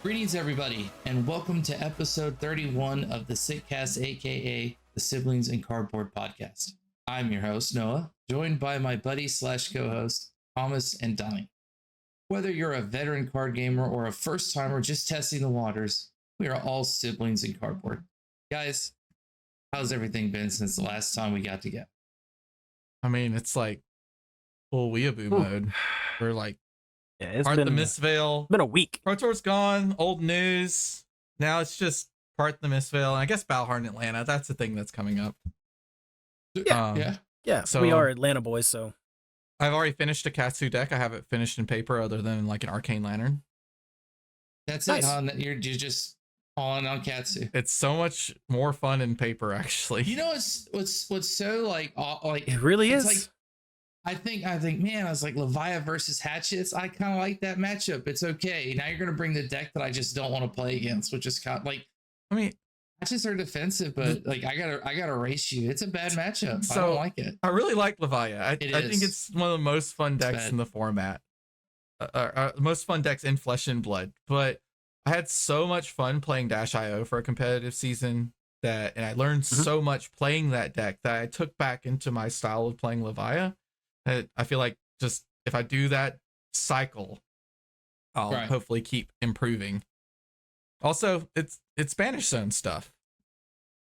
Greetings, everybody, and welcome to episode 31 of the Sitcast, aka the Siblings in Cardboard podcast. I'm your host, Noah, joined by my buddy slash co-host, Thomas and Donnie. Whether you're a veteran card gamer or a first timer just testing the waters, we are all siblings in cardboard. Guys, how's everything been since the last time we got together? I mean, it's like full weeaboo mode. We're like, it's part been the Mistveil. been a week. Pro Tour's gone. Old news. Now it's just part the Mistveil. And I guess Battle Hardened Atlanta. That's the thing that's coming up. Yeah. So we are Atlanta boys, so I've already finished a Katsu deck. I haven't finished in paper other than like an Arcane Lantern. That's Nice. it, huh? You're just on Katsu. It's so much more fun in paper, actually. You know what's so like it really it's is. I think, man, I was like Leviah versus Hatchets. I kind of like that matchup. It's okay. Now you're going to bring the deck that I just don't want to play against, which is kind of like, I mean, Hatchets are defensive, but like I gotta race you. It's a bad matchup. So, I don't like it. I really like Leviah. I think is. it's one of the most fun decks in the format. Most fun decks in Flesh and Blood. But I had so much fun playing Dash.io for a competitive season and I learned so much playing that deck that I took back into my style of playing Leviah. I feel like just if I do that cycle, I'll hopefully keep improving. Also, it's Spanish Zone stuff.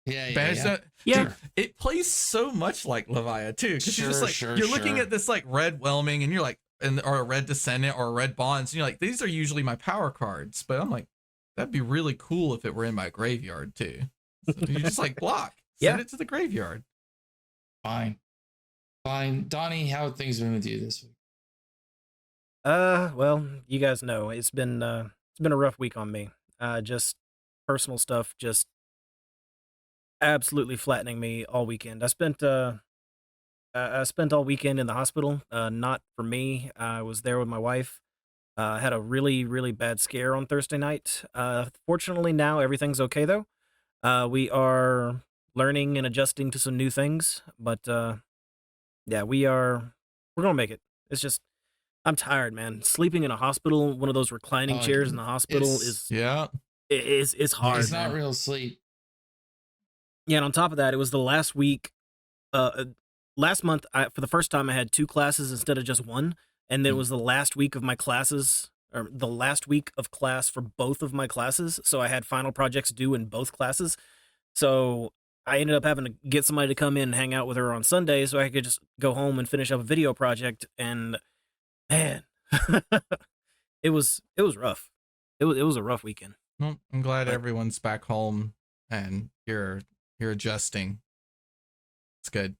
Yeah. Zone, yeah. Dude, it plays so much like Leviah too, because you're just like you're looking at this like red Whelming, and you're like, or a red Descendant or a red Bonds, and you're like, these are usually my power cards, but I'm like, that'd be really cool if it were in my graveyard too. So you just like block, send it to the graveyard. Fine. Donnie, how have things been with you this week? Well, you guys know it's been a rough week on me. Just personal stuff, just absolutely flattening me all weekend. I spent all weekend in the hospital. Not for me. I was there with my wife. Had a really, really bad scare on Thursday night. Fortunately, now everything's okay though. We are learning and adjusting to some new things, but yeah, we're gonna make it. It's just I'm tired, man. Sleeping in a hospital, one of those reclining chairs in the hospital is hard. It's not real sleep. Yeah, and on top of that, it was the last week. Last month, for the first time, I had 2 classes instead of just 1, and it was the last week of my classes, or the last week of class for both of my classes. So I had final projects due in both classes. So I ended up having to get somebody to come in and hang out with her on Sunday, so I could just go home and finish up a video project. And man, it was rough. It was a rough weekend. Well, I'm glad everyone's back home and you're adjusting. It's good.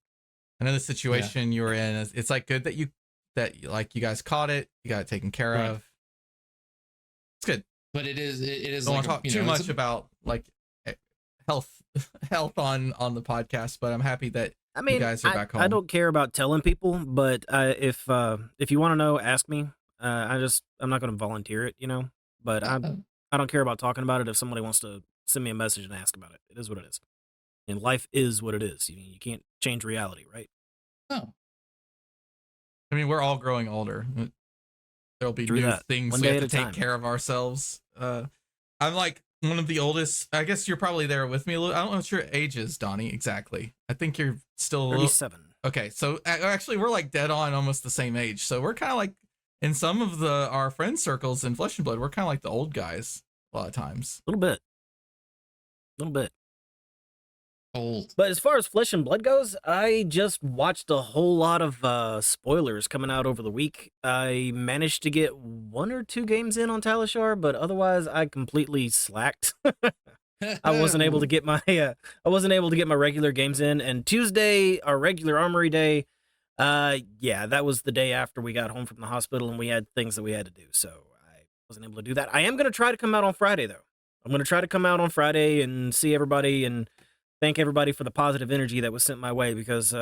I know the situation you were in. It's like good that you guys caught it. You got it taken care of. It's good. But it is. Don't want to talk too much about like health on the podcast, but I'm happy that you guys are back home. I don't care about telling people, but if you want to know, ask me. I'm not going to volunteer it, but I don't care about talking about it. If somebody wants to send me a message and ask about it, it is what it is. And life is what it is. You can't change reality, right? No. I mean, we're all growing older. There'll be new things we have to take care of ourselves. I'm like one of the oldest. I guess you're probably there with me a little. I don't know what your age is, Donnie, exactly. I think you're still 37. Okay, so actually we're like dead on almost the same age. So we're kind of like in some of our friend circles in Flesh and Blood, we're kind of like the old guys a lot of times. A little bit. Old. But as far as Flesh and Blood goes, I just watched a whole lot of spoilers coming out over the week. I managed to get 1 or 2 games in on Talishar, but otherwise I completely slacked. I wasn't able to get my regular games in. And Tuesday, our regular Armory day, that was the day after we got home from the hospital and we had things that we had to do. So I wasn't able to do that. I am going to try to come out on Friday though. I'm going to try to come out on Friday and see everybody and thank everybody for the positive energy that was sent my way, because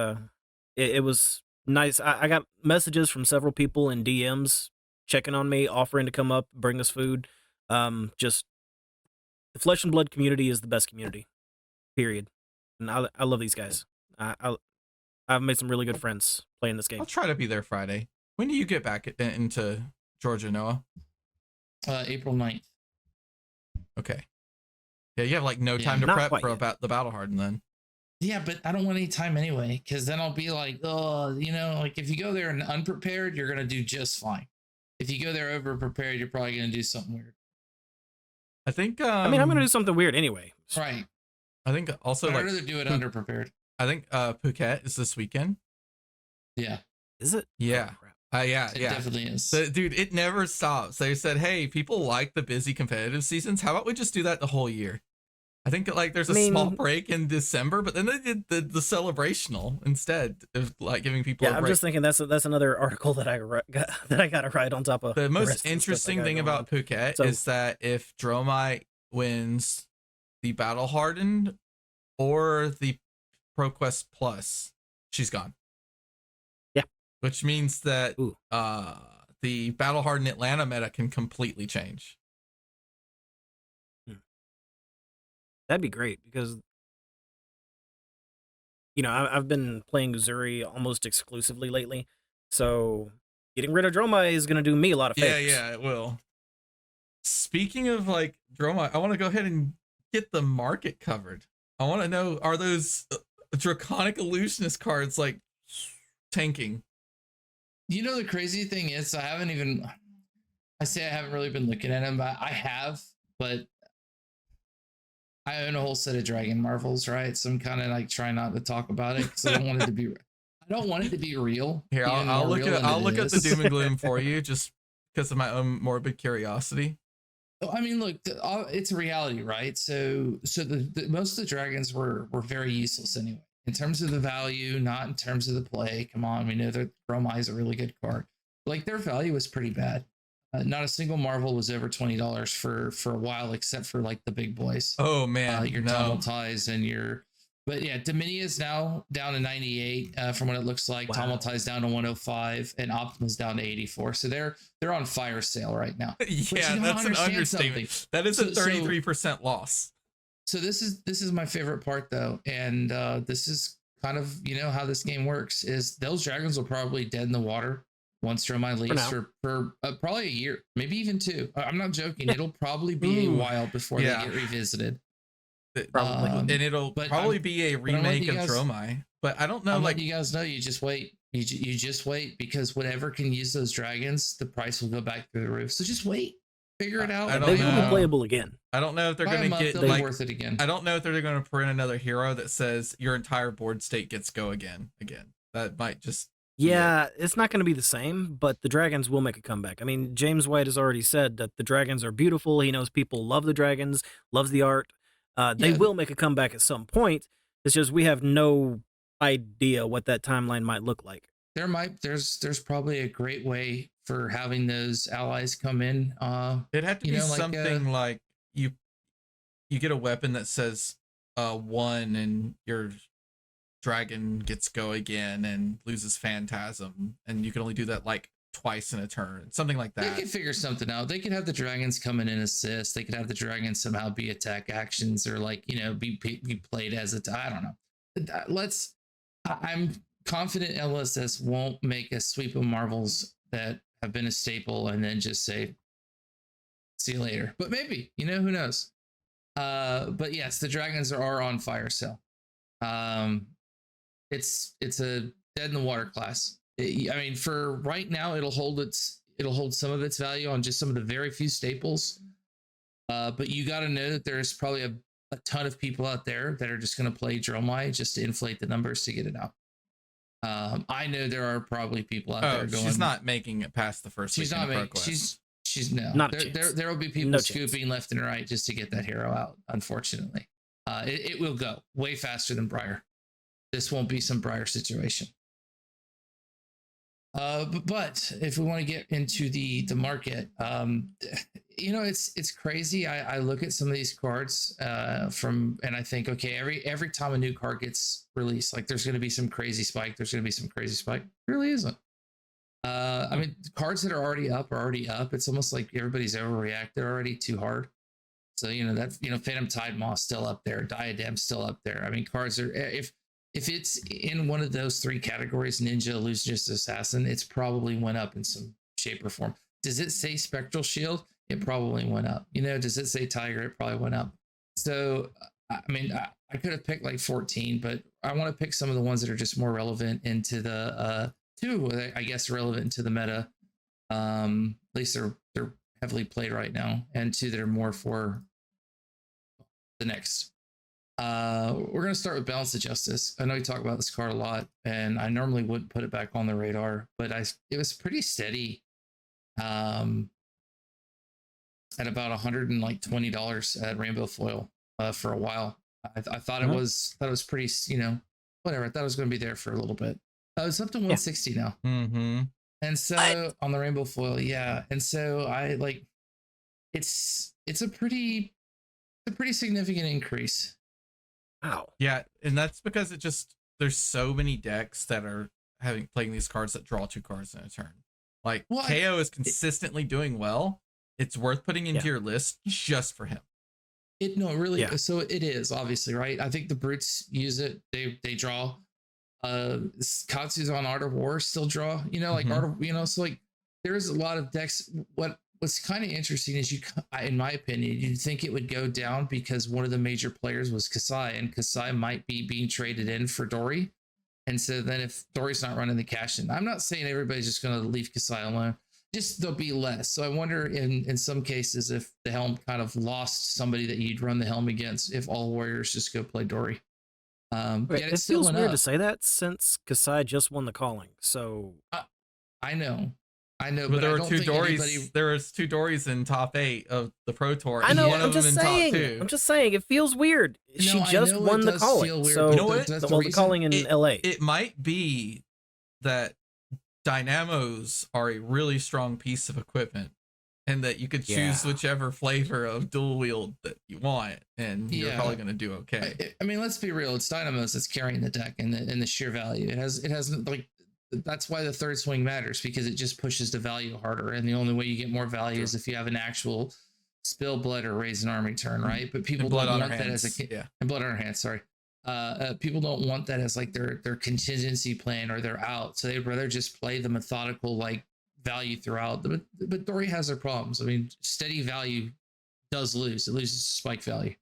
it was nice. I got messages from several people in DMs checking on me, offering to come up, bring us food. Just the Flesh and Blood community is the best community, period. And I love these guys. I've made some really good friends playing this game. I'll try to be there Friday. When do you get back into Georgia, Noah? April 9th. Okay. Yeah, you have like no Yeah, time to not prep quite for yet. about the Battle Hardened then. Yeah, but I don't want any time anyway, because then I'll be like, oh, like if you go there and unprepared, you're gonna do just fine. If you go there over prepared, you're probably gonna do something weird. I think I mean, I'm gonna do something weird anyway. Right. I think also But I'd like rather do it underprepared. I think Phuket is this weekend. Yeah. Is it? Yeah. Oh, crap. Yeah, It yeah. definitely is. So, dude, it never stops. They said, hey, people like the busy competitive seasons. How about we just do that the whole year? I think like there's a small break in December, but then they did the celebrational instead of like giving people a break. I'm just thinking that's another article that I got to write on top of. The most interesting thing about Phuket is that if Dromite wins the Battle Hardened or the ProQuest Plus, she's gone. Yeah. Which means that the Battle Hardened Atlanta meta can completely change. That'd be great because, I've been playing Uzuri almost exclusively lately. So getting rid of Dromai is going to do me a lot of favors. Yeah, it will. Speaking of like Dromai, I want to go ahead and get the market covered. I want to know, are those Draconic Illusionist cards like tanking? The crazy thing is, I haven't really been looking at them, but I have, but I own a whole set of Dragon Marvels, right? So I'm kind of like trying not to talk about it because I don't want it to be real. Here, I'll look at the doom and gloom for you just because of my own morbid curiosity. I mean, look, it's a reality, right? So the most of the dragons were very useless anyway, in terms of the value, not in terms of the play. Come on, we know that Chromai is a really good card. Like their value was pretty bad. Not a single Marvel was over $20 for a while, except for like the big boys. Oh man, your Tumultize and your, but yeah, Dominia is now down to 98 from what it looks like. Wow. Tumultize down to 105 and Optima's down to 84. So they're on fire sale right now. Yeah, that's an understatement. Something. That is a 33% loss. So this is my favorite part though, and this is kind of how this game works. Is those dragons will probably dead in the water once Dromai leaves for probably a year, maybe even 2. I'm not joking. It'll probably be a while before they get revisited. Probably, and it'll probably be a remake of Dromai. But I don't know. Like you guys know, you just wait. You just wait because whatever can use those dragons, the price will go back through the roof. So just wait, figure it out. They will be playable again. I don't know if they're going to get like worth it again. I don't know if they're going to print another hero that says your entire board state gets go again. That might just. Yeah, it's not going to be the same, but the dragons will make a comeback. I mean, James White has already said that the dragons are beautiful. He knows people love the dragons, loves the art. They will make a comeback at some point. It's just we have no idea what that timeline might look like. There's probably a great way for having those allies come in. It'd have to be something like you get a weapon that says 1 and your dragon gets go again and loses phantasm, and you can only do that like twice in a turn, something like that. They could figure something out. They could have the dragons come in and assist. They could have the dragons somehow be attack actions or like be played as I don't know. I'm confident LSS won't make a sweep of Marvels that have been a staple and then just say see you later. But maybe, who knows. But yes, the dragons are on fire sale. It's a dead in the water class. I mean, for right now, it'll hold some of its value on just some of the very few staples. But you got to know that there's probably a ton of people out there that are just going to play Dromai just to inflate the numbers to get it out. I know there are probably people out there going. She's not making it past the first. She's not making. She's no. Not there will be people scooping left and right just to get that hero out. Unfortunately, it will go way faster than Briar. This won't be some Briar situation. But if we want to get into the market, it's crazy. I look at some of these cards and I think, okay, every time a new card gets released, like there's going to be some crazy spike. It really isn't. I mean, cards that are already up are already up. It's almost like everybody's overreacted already too hard. So, that's, Phantom Tide Moss still up there. Diadem still up there. I mean, cards are, if it's in one of those 3 categories, Ninja, Illusionist, Assassin, it's probably went up in some shape or form. Does it say Spectral Shield? it probably went up. Does it say Tiger? It probably went up. So, I mean, I could have picked like 14, but I want to pick some of the ones that are just more relevant into the two, I guess, relevant to the meta. At least they're heavily played right now, and two that are more for the next. We're gonna start with Balance of Justice. I know we talk about this card a lot, and I normally wouldn't put it back on the radar, but it was pretty steady. At about $120 at Rainbow Foil for a while. I thought it was pretty, whatever. I thought it was going to be there for a little bit. It's up to 160 now. Mm-hmm. And so on the Rainbow Foil, yeah. And so I like, it's a pretty significant increase. Wow. Yeah, and that's because there's so many decks that are playing these cards that draw 2 cards in a turn. Like KO is consistently doing well. It's worth putting into your list just for him. So it is, obviously, right? I think the brutes use it. They draw. Katsu's on Art of War still draw. Art of, so like there's a lot of decks. What's kind of interesting is in my opinion, you'd think it would go down because one of the major players was Kasai, and Kasai might be being traded in for Dory. And so then if Dory's not running the cash in, I'm not saying everybody's just going to leave Kasai alone. Just there'll be less. So I wonder in some cases if the helm kind of lost somebody that you'd run the helm against if all warriors just go play Dory. Wait, it feels weird to say that since Kasai just won the calling. So I know, but there were 2 Dories. There was 2 Dories in top 8 of the Pro Tour. I know. One I'm just saying. I'm just saying. It feels weird. She just won the calling. So you know what? The calling in LA. It might be that dynamos are a really strong piece of equipment, and that you could choose whichever flavor of dual wield that you want, and you're probably going to do okay. I mean, let's be real. It's dynamos that's carrying the deck and the sheer value. It has like, that's why the third swing matters, because it just pushes the value harder, and the only way you get more value is if you have an actual spill blood or raise an army turn, right? But people don't want that as and blood on our hands. Sorry. People don't want that as like their contingency plan or they're out, so they'd rather just play the methodical like value throughout. But Dory has their problems. I mean, steady value does lose. It loses spike value,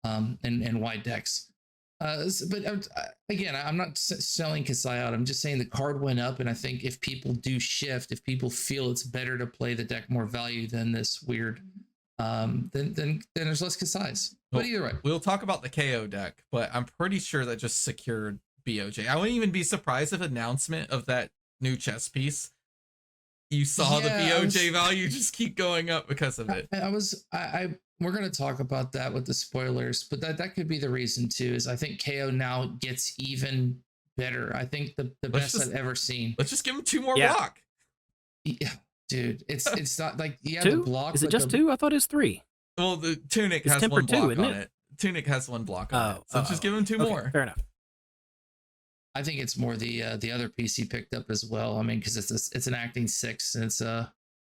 and wide decks. But again, I'm not selling Kasai out. I'm just saying the card went up, and I think if people do shift, if people feel it's better to play the deck more value than this weird, then there's less Kasai's. But either way, we'll talk about the KO deck, but I'm pretty sure that just secured BOJ. I wouldn't even be surprised if announcement of that new chess piece, you saw the BOJ value just keep going up because of it. We're going to talk about that with the spoilers, but that could be the reason too, is I think KO now gets even better. I think the best I've ever seen. Let's just give him 2 more block. Yeah, dude, it's not like the block. Is it just 2? I thought it was 3. Well, the Tunic has 1 block on it. Tunic has 1 block on it. So just give him 2 more. Fair enough. I think it's more the other piece he picked up as well. I mean, because it's an acting 6, and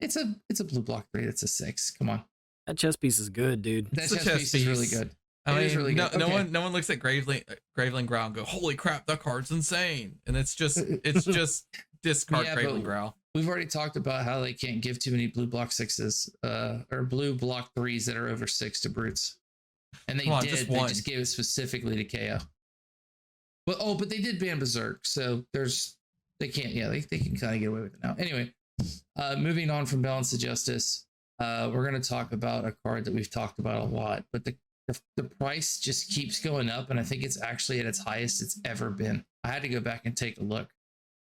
it's a blue block 3. It's a 6. Come on. That chess piece is good, dude. That chess piece is really good. I mean, really good. No one looks at Graveling Growl and go, holy crap, that card's insane. And it's just discard Graveling Growl. We've already talked about how they can't give too many blue block 6s or blue block 3s that are over 6 to brutes. And they just gave it specifically to KO. But they did ban Berserk, so they can kind of get away with it now. Anyway, moving on from Balance of Justice, we're going to talk about a card that we've talked about a lot, but the price just keeps going up, and I think it's actually at its highest it's ever been. I had to go back and take a look,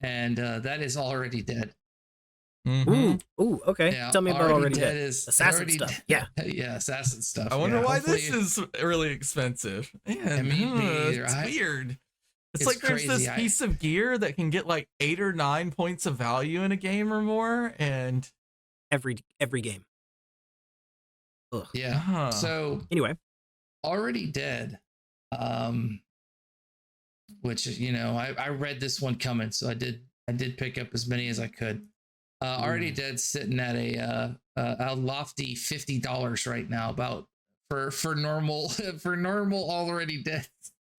and that is Already Dead. Mm-hmm. Ooh, okay. Yeah, tell me about Already Dead. Assassin stuff. Yeah, assassin stuff. I wonder why this is really expensive. Man, it's weird. It's like there's crazy. This piece of gear that can get like 8 or 9 points of value in a game or more, and every game. Ugh. Yeah. So anyway, Already Dead, which I read this one coming, so I did pick up as many as I could. Already Dead sitting at a lofty $50 right now, about for normal Already Dead.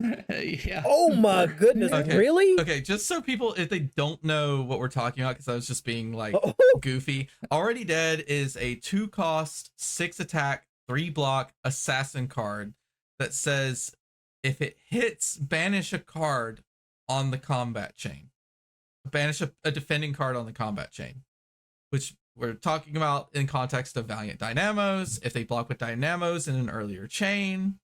Yeah. Oh my goodness, Okay. really? Okay, just so people, if they don't know what we're talking about, because I was just being like Oh. goofy. Already Dead is a 2-cost, 6 attack, 3 block assassin card that says if it hits, banish a card on the combat chain. Banish a defending card on the combat chain, which we're talking about in context of Valiant Dynamos. If they block with Dynamos in an earlier chain,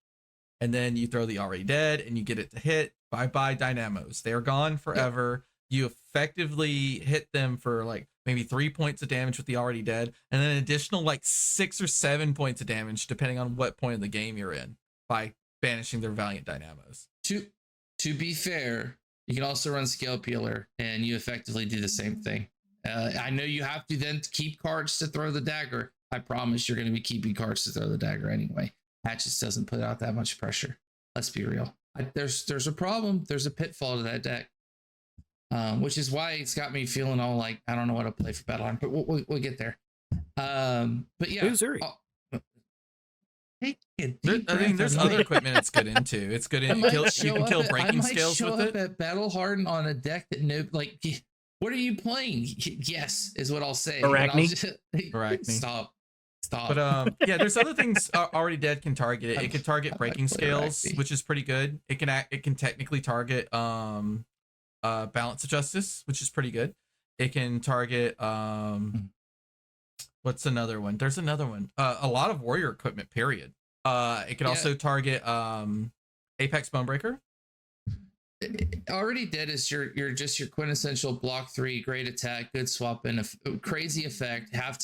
and then you throw the Already Dead and you get it to hit, bye-bye Dynamos. They are gone forever. Yep. You effectively hit them for like maybe 3 points of damage with the Already Dead, and then an additional like 6 or 7 points of damage, depending on what point of the game you're in, by banishing their Valiant Dynamos. To be fair, you can also run Scale Peeler, and you effectively do the same thing. I know you have to then keep cards to throw the dagger. I promise you're going to be keeping cards to throw the dagger anyway. That just doesn't put out that much pressure. Let's be real. There's a problem. There's a pitfall to that deck, which is why it's got me feeling all like I don't know what to play for Battle Hardened, but we'll get there. But yeah, Missouri. I mean, there's other equipment it's good into. It's good in you can kill breaking scales with it. At Battle Hardened on a deck that what are you playing? Yes, is what I'll say. Arachne. Stop. But yeah, there's other things Already Dead can target it. It can target breaking scales, which is pretty good. It can technically target Balance of Justice, which is pretty good. It can target what's another one? There's another one. A lot of warrior equipment, period. It can also target Apex Bonebreaker. Already Dead is your quintessential block 3, great attack, good swap, and a crazy effect. Has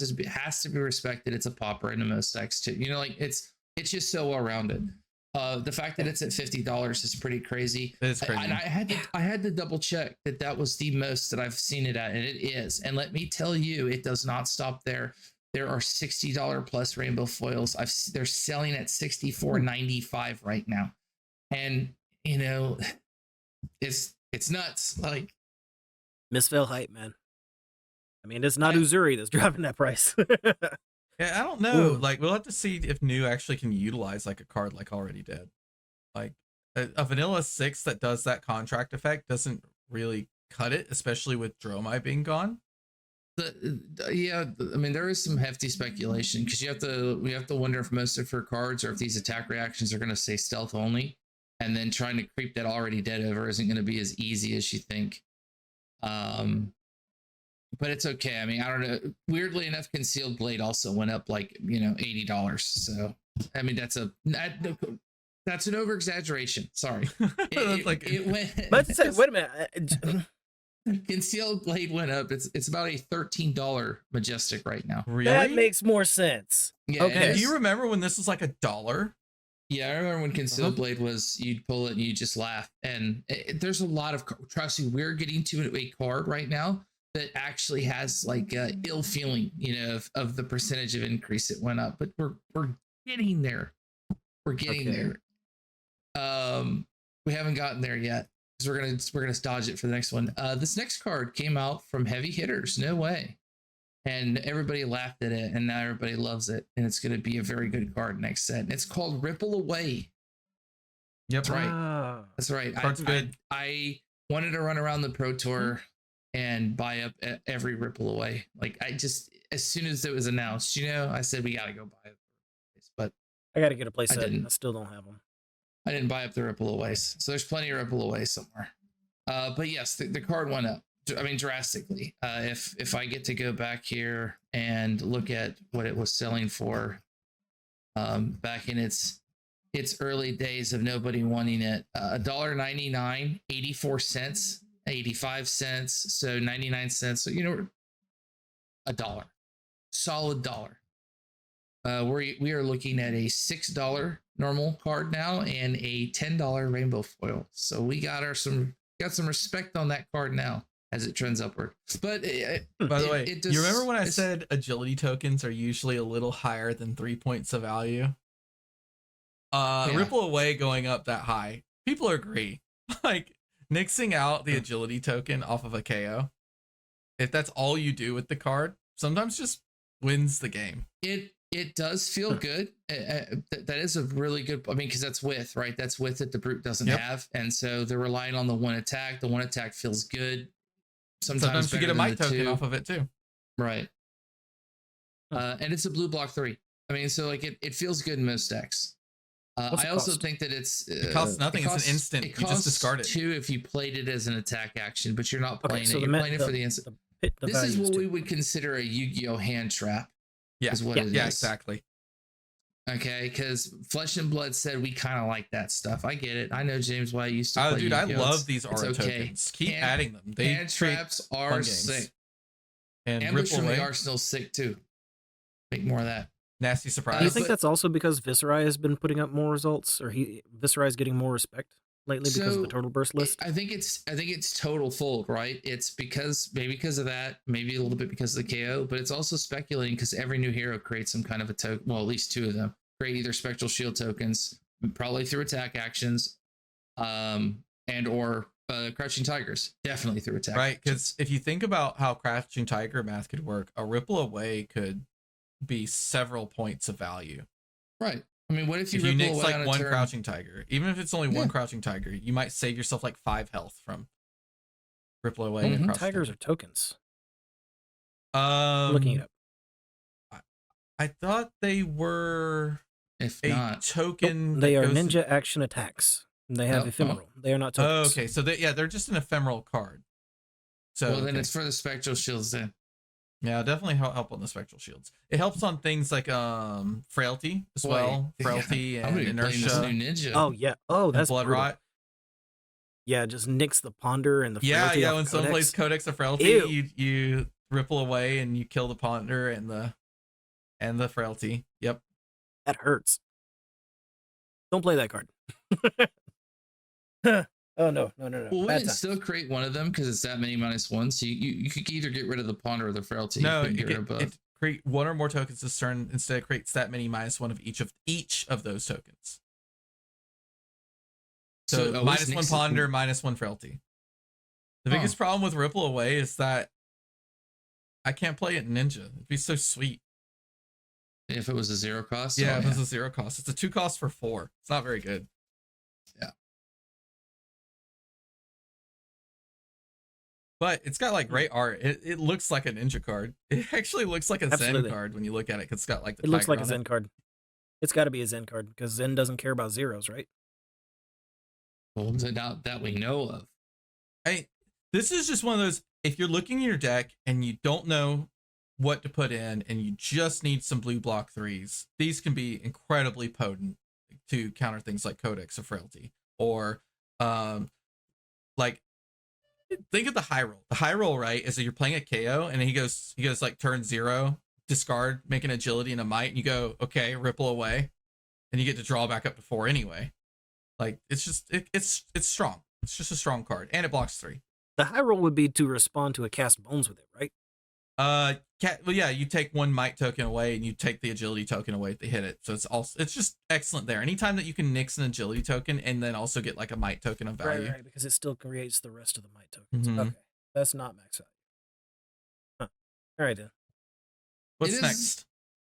to be respected. It's a popper into most decks too. Like it's just so well rounded. The fact that it's at $50 is pretty crazy. It's crazy. And I had to double check that was the most that I've seen it at, and it is. And let me tell you, it does not stop there. There are $60 plus rainbow foils. They're selling at $64.95 right now, and it's nuts. Like Mistveil hype, man. I mean, it's not Uzuri that's driving that price. Yeah, I don't know. Ooh. Like, we'll have to see if New actually can utilize like a card like Already Dead. Like a vanilla 6 that does that contract effect doesn't really cut it, especially with Dromai being gone. Yeah, I mean, there is some hefty speculation because we have to wonder if most of her cards or if these attack reactions are going to say stealth only, and then trying to creep that Already Dead over isn't going to be as easy as you think. But it's okay. I mean, I don't know. Weirdly enough, Concealed Blade also went up like $80. So I mean, that's an over exaggeration. Sorry, it went. Let's say, wait a minute. Concealed Blade went up. It's about a $13 Majestic right now. Really? That makes more sense. Yeah, okay. Do you remember when this was like $1? Yeah, I remember when Concealed Blade was, you'd pull it and you just laugh. And there's a lot of, trust me, we're getting to a card right now that actually has like ill feeling, of the percentage of increase it went up. But we're getting there. We're getting there. We haven't gotten there yet. We're gonna dodge it for the next one. This next card came out from Heavy Hitters. No way, and everybody laughed at it, and now everybody loves it, and it's gonna be a very good card next set. And it's called Ripple Away. Yep, that's right. That's right. Card's good. I wanted to run around the Pro Tour and buy up every Ripple Away. Like as soon as it was announced, I said we gotta go buy it. But I gotta get a play set. I still don't have them. I didn't buy up the Ripple Aways, so there's plenty of Ripple Away somewhere. But yes, the card went up. I mean, drastically. If I get to go back here and look at what it was selling for, back in its early days of nobody wanting it, $1.99, 84 cents, 85 cents, so 99 cents. So $1, solid dollar. We are looking at a $6 normal card now and a $10 rainbow foil. So we got some respect on that card now as it trends upward. But by the way, you remember when I said agility tokens are usually a little higher than 3 points of value? Ripple Away going up that high, people agree. Like nixing out the agility token off of a KO, if that's all you do with the card, sometimes just wins the game. It does feel good. That is a really good. I mean, because that's with, right? That's with that the brute doesn't have, and so they're relying on the one attack. The one attack feels good. Sometimes you get a might token two. off of it too. Right. And it's a blue block 3. I mean, so like it feels good in most decks. I also think that it costs nothing. It's an instant. You just discard it. 2 if you played it as an attack action, but you're not playing it. You're playing it for the instant. This is what we would consider a Yu-Gi-Oh hand trap. Yeah, is what it is. Yeah, exactly. Okay, because Flesh and Blood said we kind of like that stuff. I get it. I know James White used to play dude, Yu-Gi-Oh. I love these aura tokens. Keep adding them. Hand traps are sick. And Ambush from the Arsenal's sick too. Make more of that. Nasty surprise. Do you think that's also because Viserai has been putting up more results, or Viserai is getting more respect lately because of the Total Burst list? I think it's total fold, right? It's because of that, maybe a little bit because of the KO, but it's also speculating because every new hero creates some kind of a token. Well, at least 2 of them create either Spectral Shield tokens, probably through attack actions, and or Crouching Tigers, definitely through attack. Right, because if you think about how Crouching Tiger math could work, a Ripple Away could be several points of value. Right. I mean, what if you nix like one Crouching Tiger? Even if it's only one Crouching Tiger, you might save yourself like 5 health from Ripple Away. Across Tigers are tokens. Looking it up. I thought they were not token. Nope, they are ninja action attacks. They have ephemeral. They are not tokens. Okay, so they're just an ephemeral card. So well, then it's for the Spectral Shields then. Yeah, definitely help on the Spectral Shields. It helps on things like Frailty as well. Frailty and Inertia. New ninja. Oh yeah. Oh, that's Blood Rot. Yeah, just nix the Ponder and the Frailty. Yeah. When someone plays Codex of Frailty, you Ripple Away and you kill the Ponder and the Frailty. Yep. That hurts. Don't play that card. Oh no. Well, wouldn't it still create one of them because it's that many -1? So you could either get rid of the Ponder or the Frailty. No, it create 1 or more tokens this turn. Instead, it creates that many -1 of each of those tokens. So -1 Ponder, -1 Frailty. The biggest problem with Ripple Away is that I can't play it in Ninja. It'd be so sweet. If it was a 0 cost? Yeah, if it was a 0 cost. It's a 2 cost for 4. It's not very good. Yeah. But it's got like great art. It looks like a ninja card. It actually looks like a Zen card when you look at it. It's got like the. It looks like a Zen card. It's got to be a Zen card because Zen doesn't care about zeros, right? Well, not that we know of. This is just one of those. If you're looking at your deck and you don't know what to put in, and you just need some blue block 3s, these can be incredibly potent to counter things like Codex of Frailty or like. Think of the high roll. The high roll, right, is that you're playing a KO and he goes like turn 0, discard, make an agility and a might, and you go, okay, Ripple Away, and you get to draw back up to 4 anyway. Like it's just it's strong. It's just a strong card, and it blocks 3. The high roll would be to respond to a cast bones with it, right? Well, yeah, you take 1 might token away and you take the agility token away to hit it. So it's just excellent there. Anytime that you can nix an agility token and then also get like a might token of value. Right, because it still creates the rest of the might tokens. Okay, that's not max value. Huh. All right, then. What's next?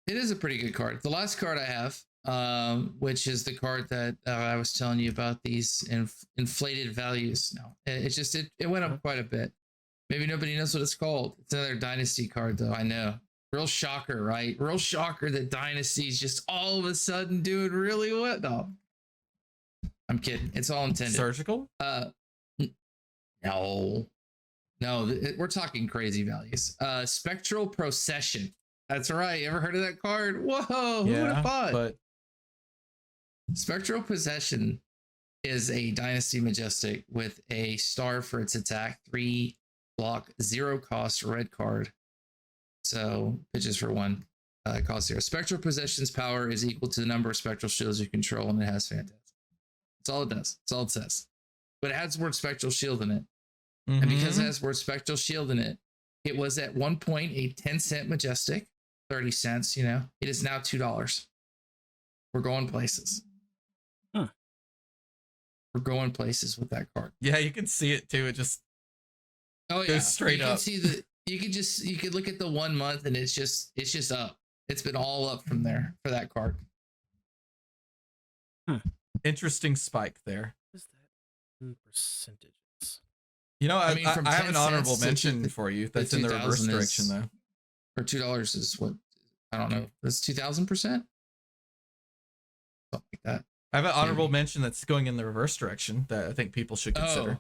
It is a pretty good card. The last card I have, which is the card that I was telling you about, these inflated values. No, it went up quite a bit. Maybe nobody knows what it's called. It's another Dynasty card, though. I know. Real shocker, right? Real shocker that Dynasty's just all of a sudden doing really well. No, I'm kidding. It's all intended. Surgical? No. We're talking crazy values. Spectral Procession. That's right. Ever heard of that card? Whoa! Who would have thought? But Spectral Possession is a Dynasty Majestic with a star for its attack, 3 block, 0 cost red card. So pitches for 1 cost 0. Spectral Possession's power is equal to the number of spectral shields you control, and it has Phantasm. That's all it does. That's all it says. But it has the word Spectral Shield in it. And because it has the word Spectral Shield in it, it was at one point a 10-cent Majestic, 30 cents, It is now $2. We're going places. Huh. We're going places with that card. Yeah, you can see it too. It just goes straight up. You could look at the 1 month and it's just up. it's been all up from there for that card. Interesting spike there. What is that in percentages? You know, I from have 10 an honorable cents to mention for you that's in the reverse 2,000 direction, is- though. Or $2 is what? I don't know. That's 2,000%. Something like that. I have an honorable Maybe. mention that's going in the reverse direction that I think people should consider.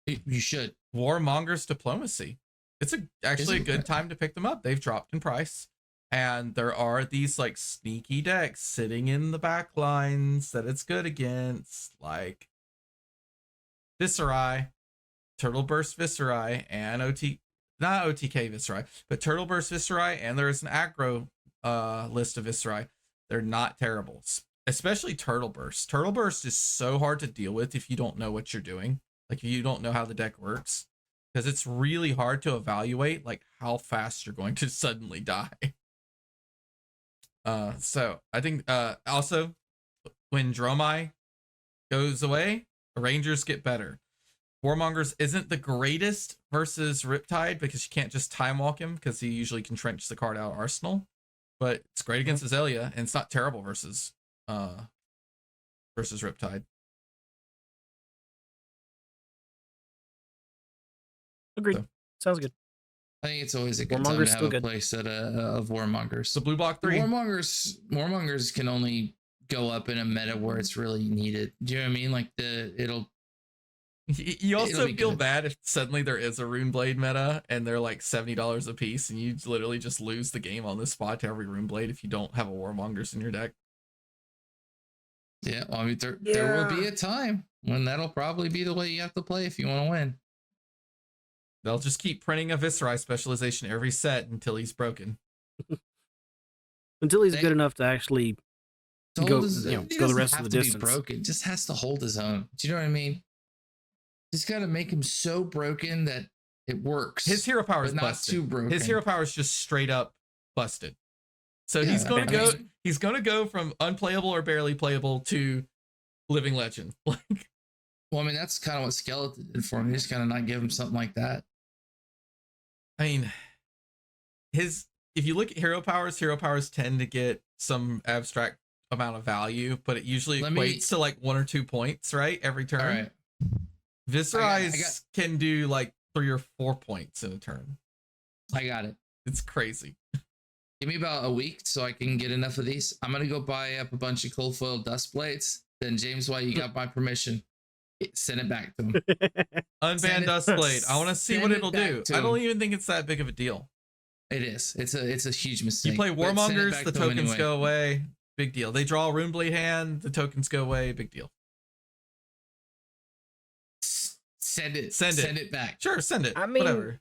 You should. Warmonger's Diplomacy. It's actually a Isn't good it? time to pick them up. They've dropped in price. And there are these like sneaky decks sitting in the back lines that it's good against, like Viscerai, Turtle Burst Viscerai, and not OTK Viscerai, but Turtle Burst Viscerai, and there's an aggro list of Viscerai. They're not terrible, especially Turtle Burst. Turtle Burst is so hard to deal with if you don't know what you're doing, like if you don't know how the deck works, because it's really hard to evaluate like how fast you're going to suddenly die. So I think also when Dromai goes away, Rangers get better. Warmongers isn't the greatest versus Riptide because you can't just time walk him because he usually can trench the card out of Arsenal, but it's great against Azalea and it's not terrible versus Riptide. Agreed. So. Sounds good. I think it's always a good Warmonger's time to still have a good. play set of Warmongers. The blue block 3. Warmongers can only go up in a meta where it's really needed. Do you know what I mean? Like You also it'll be feel good. bad if suddenly there is a Rune Blade meta and they're like $70 a piece and you literally just lose the game on the spot to every Rune Blade if you don't have a Warmongers in your deck. Yeah, well, I mean, there will be a time when that'll probably be the way you have to play if you want to win. They'll just keep printing a Viscerai specialization every set until he's broken. Until he's good enough to actually To go, hold his- you know, he go the doesn't rest of have the to be distance. broken. Just has to hold his own. Do you know what I mean? Just got to make him so broken that it works. His hero power is but not busted. too broken. His hero power is just straight up busted. So Yeah, he's going to I go. mean- He's going to go from unplayable or barely playable to living legend. Like, Well, I mean, that's kind of what Skeleton did for him. He just kind of not give him something like that. I mean, if you look at hero powers tend to get some abstract amount of value, but it usually equates to like 1 or 2 points, right? Every turn. All right. Viscerais can do like 3 or 4 points in a turn. I got it. It's crazy. Give me about a week so I can get enough of these. I'm going to go buy up a bunch of cold foil dust blades. Then, James White, you got my permission. Send it back to him. Unbanned Dustblade. I want to see what send it it'll back do. to I don't him. even think it's that big of a deal. It is. It's a huge mistake. You play but send it Warmongers, back the to him tokens anyway. go away. Big deal. They draw a Runeblade hand, the tokens go away. Big deal. Send it. Send it. Send it back. Sure, send it. I mean, whatever.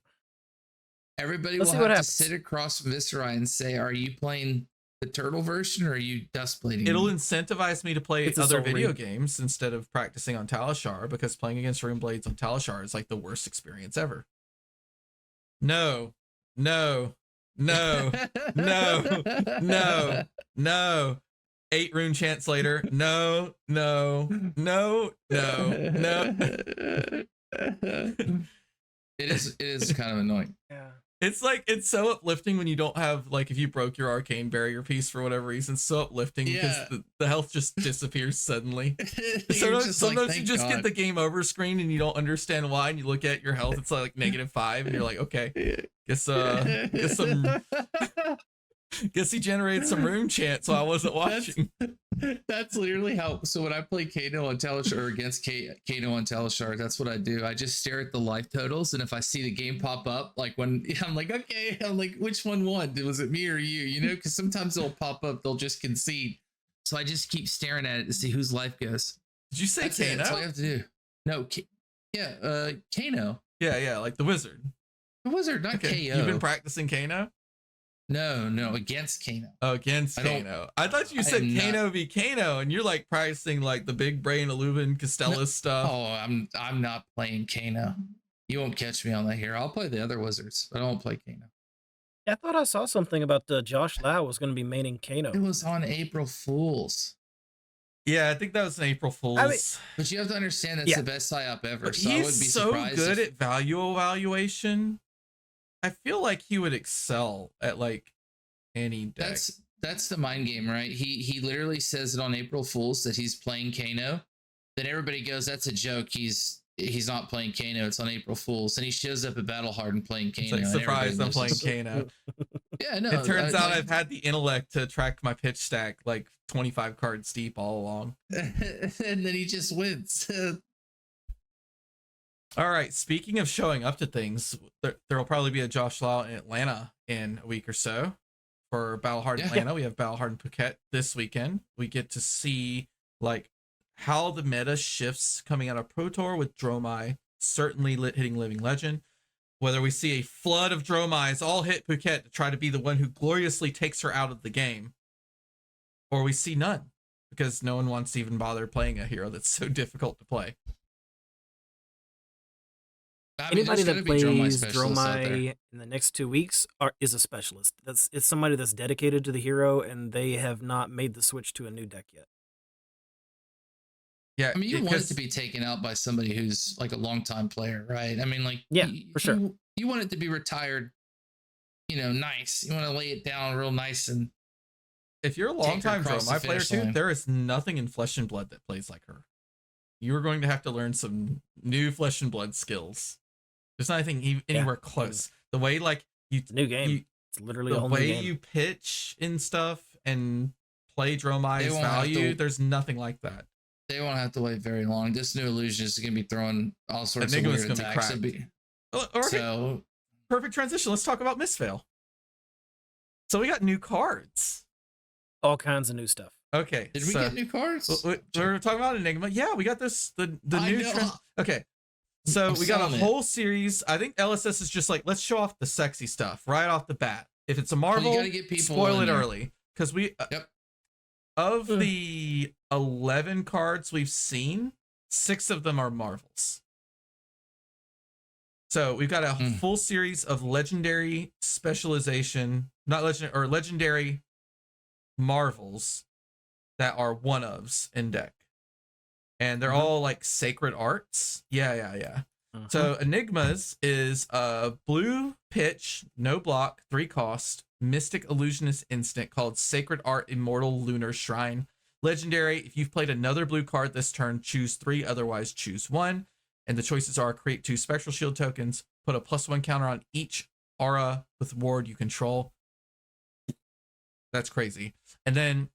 Everybody Let's will see what have to happens. sit across from Viscerai and say, "Are you playing the turtle version or are you dust blading?" It'll me?" incentivize me to play It's a other soul video ring. games instead of practicing on Talishar, because playing against Runeblades on Talishar is like the worst experience ever. No, no, no, no, no, no. 8 rune chants later. No, no, no, no, no. It is kind of annoying. Yeah. It's so uplifting when you don't have, like, if you broke your arcane barrier piece for whatever reason, it's so uplifting because Yeah. the health just disappears suddenly. You're just like, Sometimes you "Thank just God." get the game over screen and you don't understand why, and you look at your health, it's like -5, and you're like, okay, guess he generated some rune chant, so I wasn't watching. That's literally how. So when I play Kano on Talishar or against Kano on Talishar, that's what I do. I just stare at the life totals, and if I see the game pop up, like when I'm like, okay, I'm like, which one won? Was it me or you? You know, because sometimes they'll pop up, they'll just concede. So I just keep staring at it to see whose life goes. Did you say That's it. That's all you Kano? have to do. No, Kano, Yeah, like the wizard. the wizard, not Okay, KO. you've been practicing Kano? No, against Kano. Oh, against I don't- Kano. I thought you I said am not- Kano v Kano, and you're like practicing like the big brain Aluvan Costello stuff. Oh, I'm not playing Kano. You won't catch me on that here. I'll play the other wizards, but I won't play Kano. I thought I saw something about Josh Lau was going to be maining Kano. It was on April Fools. Yeah, I think that was an April Fool's. I mean, But you have to understand that's Yeah. the best psyop ever. But So I wouldn't he's be so surprised. good if, at value evaluation. I feel like he would excel at like any deck. That's the mind game, right? He literally says it on April Fools that he's playing Kano. Then everybody goes, "That's a joke. He's not playing Kano. It's on April Fools." And he shows up at Battle Hardened playing Kano. It's like, surprise, I'm playing Kano. Yeah, no. It turns out I've had the intellect to track my pitch stack like 25 cards deep all along. And then he just wins. All right. Speaking of showing up to things, there will probably be a Josh Lau in Atlanta in a week or so for Battle Hardened Atlanta. We have Battle Hardened Phuket this weekend. We get to see like how the meta shifts coming out of Pro Tour with Dromai certainly hitting Living Legend. Whether we see a flood of Dromais all hit Phuket to try to be the one who gloriously takes her out of the game, or we see none because no one wants to even bother playing a hero that's so difficult to play. Anybody that plays Dromai in the next 2 weeks is a specialist. It's somebody that's dedicated to the hero, and they have not made the switch to a new deck yet. Yeah, I mean, you want it to be taken out by somebody who's like a longtime player, right? I mean, like, yeah, for sure. You want it to be retired, nice. You want to lay it down real nice. And if you're a longtime Dromai player too, there is nothing in Flesh and Blood that plays like her. You are going to have to learn some new Flesh and Blood skills. There's not anything anywhere close. The way it's a new game. It's literally a whole new game. The way you pitch and stuff and play Dromai's value, there's nothing like that. They won't have to wait very long. This new illusion is going to be throwing all sorts of weird attacks. So, perfect transition. Let's talk about Mistveil. So we got new cards. All kinds of new stuff. Okay. Did we get new cards? We're talking about Enigma. Yeah, we got the new. Okay. So we got a whole series. I think LSS is just like, let's show off the sexy stuff right off the bat. If it's a Marvel, spoil it early. Because of the 11 cards we've seen, 6 of them are Marvels. So we've got a full series of legendary specialization, legendary Marvels that are one-ofs in deck. And they're all like sacred arts. Yeah. So Enigmas is a blue pitch, no block, 3 cost, Mystic Illusionist instant called Sacred Art Immortal Lunar Shrine. Legendary, if you've played another blue card this turn, choose 3, otherwise choose 1. And the choices are create 2 Spectral Shield tokens, put a +1 counter on each aura with ward you control. That's crazy. And then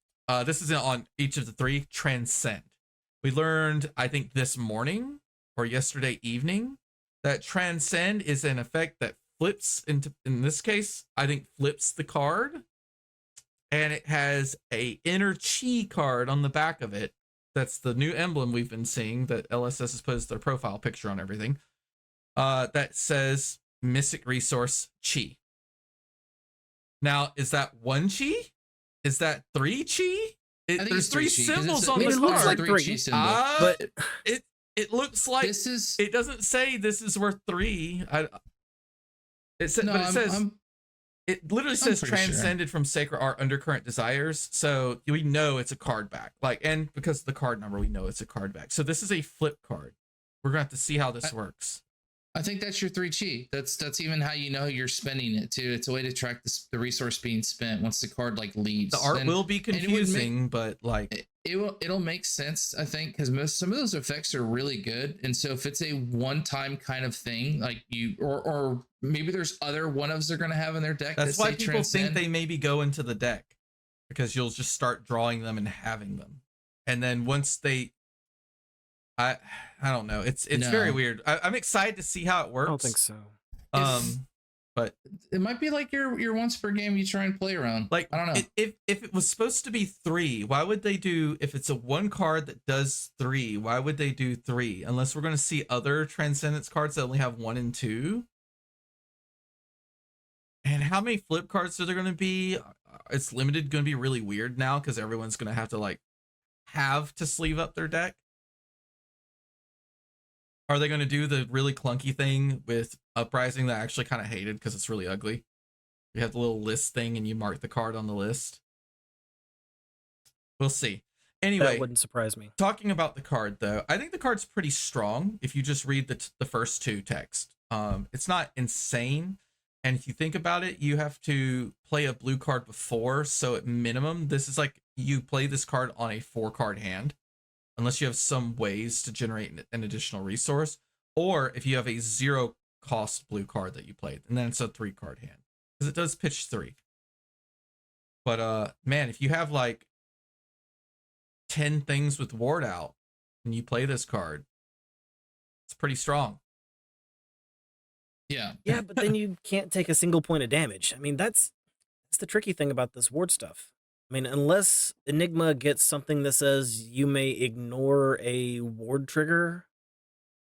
this is on each of the 3, Transcend. We learned, I think this morning or yesterday evening, that Transcend is an effect that flips into, in this case, I think flips the card. And it has a inner chi card on the back of it. That's the new emblem we've been seeing that LSS has put as their profile picture on everything. That says Mystic Resource Chi. Now, is that 1 chi? Is that 3 chi? There's 3 symbols on the card. It looks like 3, but it looks like it doesn't say this is worth 3. It literally says transcended from Sacred Art Undercurrent Desires. So we know it's a card back. And because of the card number, we know it's a card back. So this is a flip card. We're gonna have to see how this works. I think that's your 3 chi. That's even how you know you're spending it too. It's a way to track the resource being spent once the card leaves. The art will be confusing, but it'll make sense, I think, because some of those effects are really good. And so if it's a one-time kind of thing, like or maybe there's other one-ofs they're gonna have in their deck. That's why people think they maybe go into the deck, because you'll just start drawing them and having them, and then once they. I don't know. It's very weird. I'm excited to see how it works. I don't think so. But it might be like your once per game you try and play around. I don't know. If it was supposed to be 3, why would they do? If it's a 1 card that does 3, why would they do 3? Unless we're going to see other Transcendence cards that only have 1 and 2. And how many flip cards are there going to be? It's limited. Going to be really weird now because everyone's going to have to sleeve up their deck. Are they going to do the really clunky thing with Uprising that I actually kind of hated because it's really ugly? You have the little list thing and you mark the card on the list. We'll see. Anyway, that wouldn't surprise me. Talking about the card, though, I think the card's pretty strong if you just read the first 2 text. It's not insane. And if you think about it, you have to play a blue card before. So at minimum, this is like you play this card on a 4-card hand, unless you have some ways to generate an additional resource. Or if you have a 0-cost blue card that you played, and then it's a 3-card hand. Because it does pitch 3. But man, if you have like 10 things with ward out and you play this card, it's pretty strong. Yeah. Yeah, but then you can't take a single point of damage. I mean, that's the tricky thing about this ward stuff. I mean, unless Enigma gets something that says you may ignore a ward trigger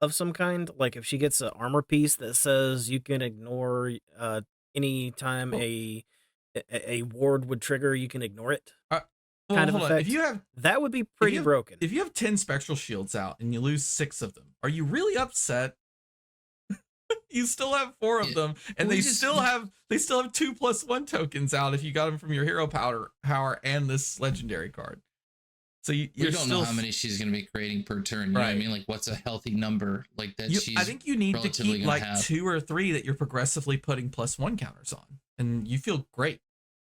of some kind, like if she gets an armor piece that says you can ignore any time a ward would trigger, you can ignore it. Kind of effect. If you have, that would be pretty broken. If you have 10 spectral shields out and you lose 6 of them, are you really upset? You still have 4 of them, and they still have 2+1 tokens out if you got them from your hero power and this legendary card. So you don't know how many she's going to be creating per turn. You know what I mean? Like, what's a healthy number like that? I think you need to keep like 2 or 3 that you're progressively putting +1 counters on, and you feel great.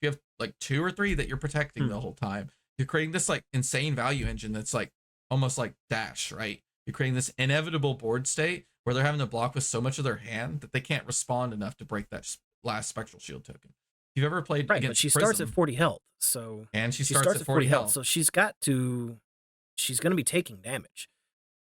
If you have like 2 or 3 that you're protecting the whole time, you're creating this like insane value engine that's like almost like Dash, right? You're creating this inevitable board state where they're having to block with so much of their hand that they can't respond enough to break that last spectral shield token. If you've ever played against but she Prism, starts at 40 health, so and she starts at 40 health, so she's going to be taking damage.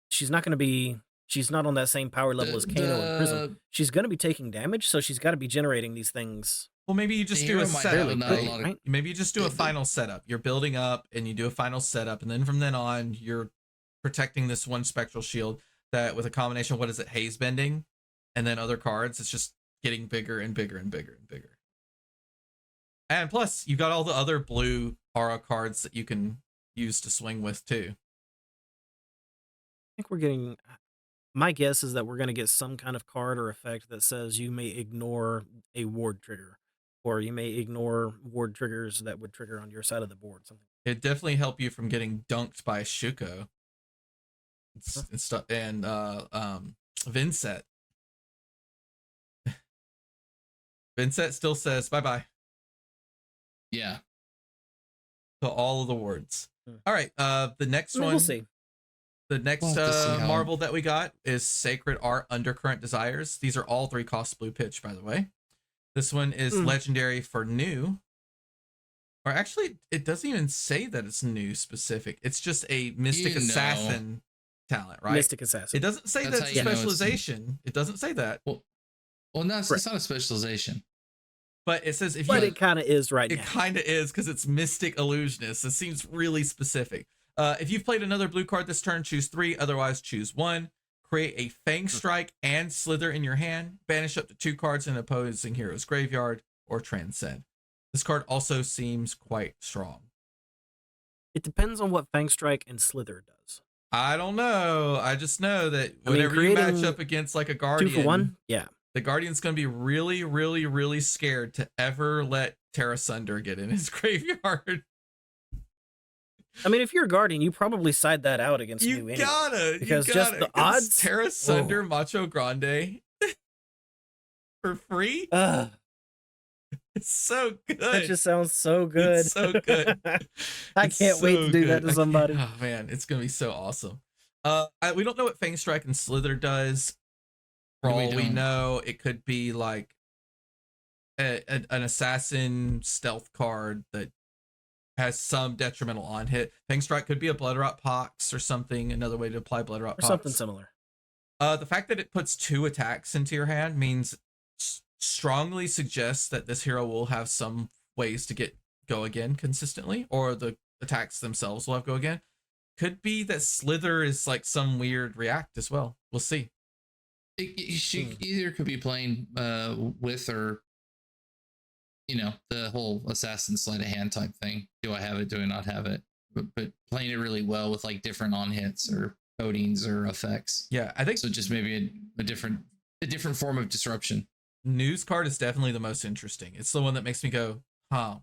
She's not on that same power level as Kano and Prism. She's going to be taking damage, so she's got to be generating these things. Well, maybe you just do a setup. Right? Maybe you just do a final setup. You're building up, and you do a final setup, and then from then on, you're protecting this one spectral shield that with a combination of, what is it, haze bending, and then other cards, it's just getting bigger and bigger and bigger and bigger. And plus, you've got all the other blue aura cards that you can use to swing with too. I think my guess is that we're going to get some kind of card or effect that says you may ignore a ward trigger, or you may ignore ward triggers that would trigger on your side of the board. Something. It'd definitely help you from getting dunked by Shuko and stuff, and Vincent. Vincent still says bye-bye. Yeah. To all of the wards. All right. The next one. We'll see. The next marvel that we got is Sacred Art Undercurrent Desires. These are all 3-cost blue pitch, by the way. This one is legendary for new. Or actually, it doesn't even say that it's new specific. It's just a Mystic Assassin talent, right? Mystic Assassin. It doesn't say that's a specialization. It doesn't say that. Well, no, it's not a specialization. But it says But it kind of is right now. It kind of is, because it's Mystic Illusionist. It seems really specific. If you've played another blue card this turn, choose 3. Otherwise, choose 1. Create a Fang Strike and Slither in your hand. Banish up to 2 cards in an opposing hero's graveyard, or Transcend. This card also seems quite strong. It depends on what Fang Strike and Slither does. I don't know. I just know that whenever you match up against like a Guardian, 2 for 1, yeah, the Guardian's going to be really, really, really scared to ever let Terra Sunder get in his graveyard. I mean, if you're a Guardian, you probably side that out against new anyway. Because just the odds. Terra Sunder, Macho Grande for free? It's so good. That just sounds so good. It's so good. I can't wait to do that to somebody. Oh, man, it's going to be so awesome. We don't know what Fang Strike and Slither does. For all we know, it could be like an assassin stealth card that has some detrimental on hit. Fang Strike could be a Bloodrot Pox or something, another way to apply Bloodrot Pox. Or something similar. The fact that it puts 2 attacks into your hand means strongly suggests that this hero will have some ways to go again consistently, or the attacks themselves will have go again. Could be that Slither is like some weird react as well. We'll see. She either could be playing with, or the whole assassin sleight of hand type thing. Do I have it? Do I not have it? But playing it really well with like different on hits or codings or effects. Yeah, I think so. Just maybe a different form of disruption. News card is definitely the most interesting. It's the one that makes me go,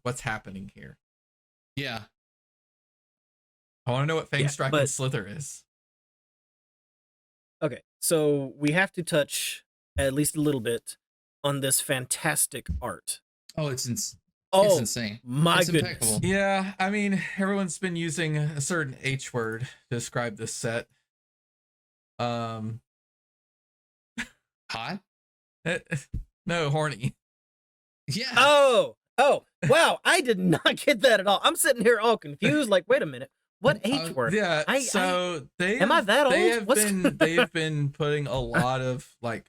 what's happening here? Yeah. I want to know what Fang Strike and Slither is. Okay, so we have to touch at least a little bit on this fantastic art. Oh, it's Oh, insane. My it's goodness. impeccable. Yeah, I mean, everyone's been using a certain H word to describe this set. Hot? No, horny. Yeah. Oh, wow. I did not get that at all. I'm sitting here all confused. Like, wait a minute. What H word? Yeah, am I that old? They have been putting a lot of like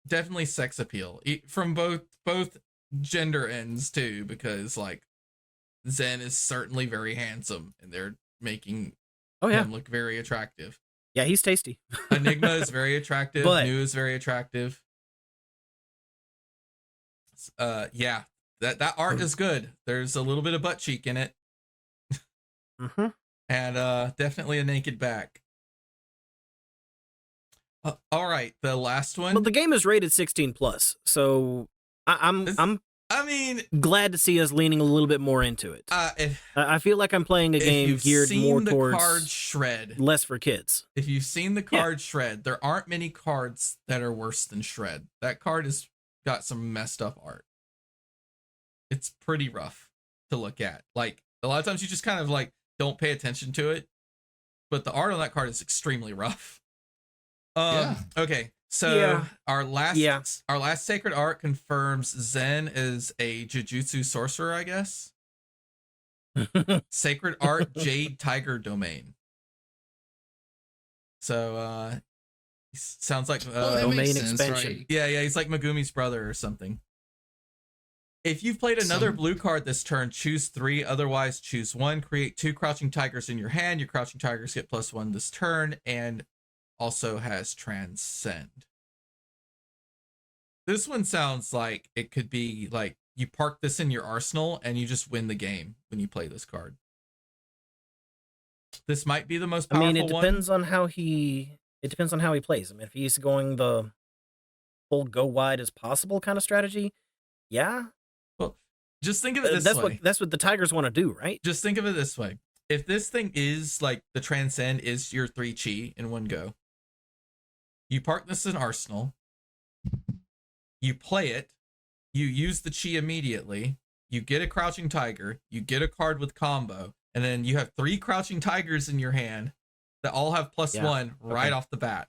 definitely sex appeal from both gender ends too, because like Zen is certainly very handsome and they're making him look very attractive. Yeah, he's tasty. Enigma is very attractive. Nu is very attractive. Yeah, that art is good. There's a little bit of butt cheek in it. Mm-hmm. And definitely a naked back. All right, the last one. Well, the game is rated 16+, so I'm glad to see us leaning a little bit more into it. I feel like I'm playing a game geared more towards card shred, less for kids. If you've seen the card shred, there aren't many cards that are worse than shred. That card has got some messed up art. It's pretty rough to look at. Like a lot of times you just kind of like don't pay attention to it, but the art on that card is extremely rough. Okay, so our last sacred art confirms Zen is a Jujutsu sorcerer, I guess. Sacred art Jade Tiger domain. So he sounds like domain expansion. Right? Yeah, he's like Megumi's brother or something. If you've played another blue card this turn, choose 3, otherwise choose 1. Create 2 Crouching Tigers in your hand. Your Crouching Tigers get +1 this turn, and also has Transcend. This one sounds like it could be like you park this in your arsenal and you just win the game when you play this card. This might be the most powerful one. I mean, it depends on how he plays. I mean, if he's going the full go wide as possible kind of strategy, yeah. Well, just think of it this way. That's what the Tigers want to do, right? Just think of it this way. If this thing is like the Transcend is your 3 chi in one go, you park this in arsenal, you play it, you use the chi immediately, you get a Crouching Tiger, you get a card with combo, and then you have 3 Crouching Tigers in your hand that all have +1 right off the bat.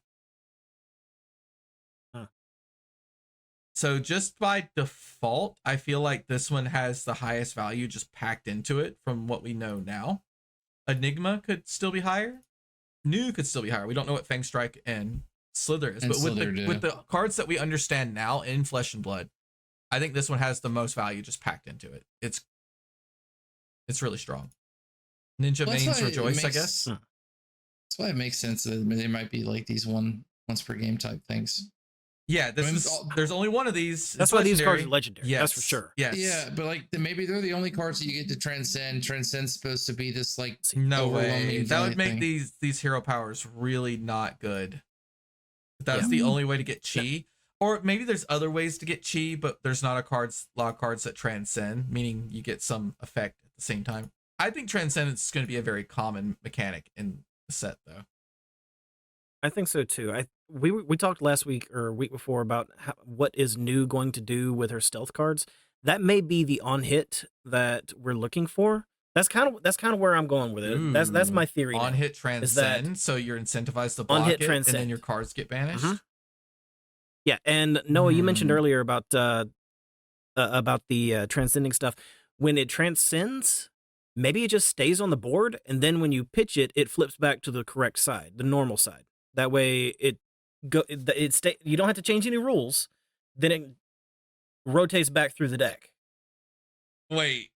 So just by default, I feel like this one has the highest value just packed into it from what we know now. Enigma could still be higher. Nu could still be higher. We don't know what Fang Strike and Slither is, but with the cards that we understand now in Flesh and Blood, I think this one has the most value just packed into it. It's really strong. Ninja Mains Rejoice, I guess. That's why it makes sense that they might be like these once per game type things. Yeah, there's only one of these. That's why these cards are legendary. Yes, that's for sure. Yes. Yeah, but like maybe they're the only cards that you get to Transcend. Transcend's supposed to be this like no way. That would make these hero powers really not good. That's the only way to get chi. Yeah. Or maybe there's other ways to get chi, but there's not a lot of cards that transcend, meaning you get some effect at the same time. I think Transcendence is going to be a very common mechanic in the set, though. I think so too. We talked last week or week before about what is Nu going to do with her stealth cards. That may be the on hit that we're looking for. That's kind of where I'm going with it. Ooh, that's my theory. On hit Transcend, so you're incentivized to block it, and then your cards get banished. Mm-hmm. Yeah, and Noah, you mentioned earlier about the transcending stuff. When it transcends, maybe it just stays on the board, and then when you pitch it, it flips back to the correct side, the normal side. That way, you don't have to change any rules. Then it rotates back through the deck. Wait,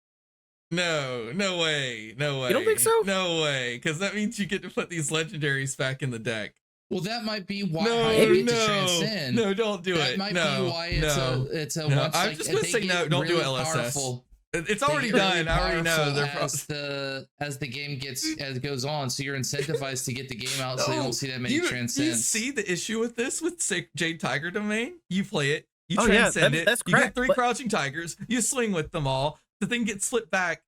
no way. You don't think so? No way, because that means you get to put these legendaries back in the deck. Well, that might be why you get to transcend. No, don't do it. That might be why it's a once. I'm just gonna say no. Don't do it, LSS. Powerful. It's already done. I already know. As the game goes on, so you're incentivized to get the game out, so you don't see that many transcends. You see the issue with this with Jade Tiger Domain? You play it, you transcend it, you get 3 Crouching Tigers, you swing with them all. The thing gets slipped back,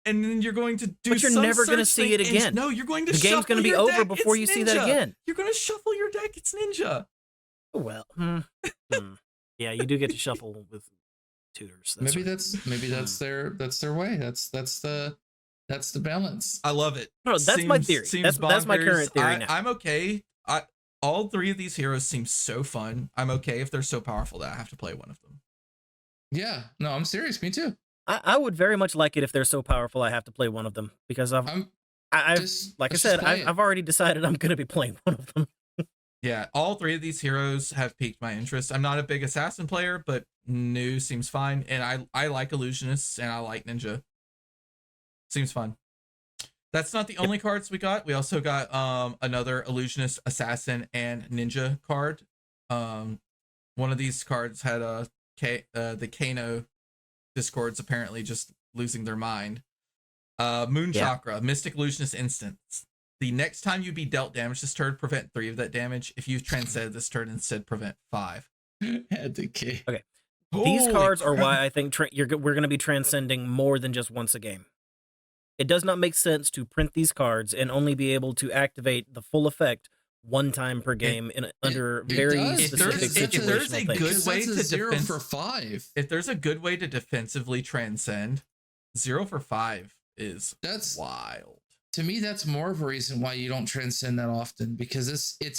and then you're going to do. But you're never going to see it again. No, you're going to. The game's going to be over before you see that again. You're going to shuffle your deck. It's Ninja. Well, Yeah, you do get to shuffle with tutors. Maybe right. that's their way. That's the balance. I love it. No, that's my theory. That's my current theory now. I'm okay. All three of these heroes seem so fun. I'm okay if they're so powerful that I have to play one of them. Yeah, no, I'm serious. Me too. I would very much like it if they're so powerful I have to play one of them, because I've already decided I'm going to be playing one of them. Yeah, all three of these heroes have piqued my interest. I'm not a big assassin player, but new seems fine, and I like illusionists and I like ninja. Seems fun. That's not the only cards we got. We also got another illusionist, assassin, and ninja card. One of these cards had the Kano discords apparently just losing their mind. Moon Chakra, Mystic Illusionist instance. The next time you be dealt damage this turn, prevent 3 of that damage. If you transcend this turn, instead prevent 5. Had the key. Okay. These cards are why I think we're going to be transcending more than just once a game. It does not make sense to print these cards and only be able to activate the full effect one time per game under very specific situational things. If there's a good way to defensively transcend, 0 for 5 is wild. To me, that's more of a reason why you don't transcend that often, because it's a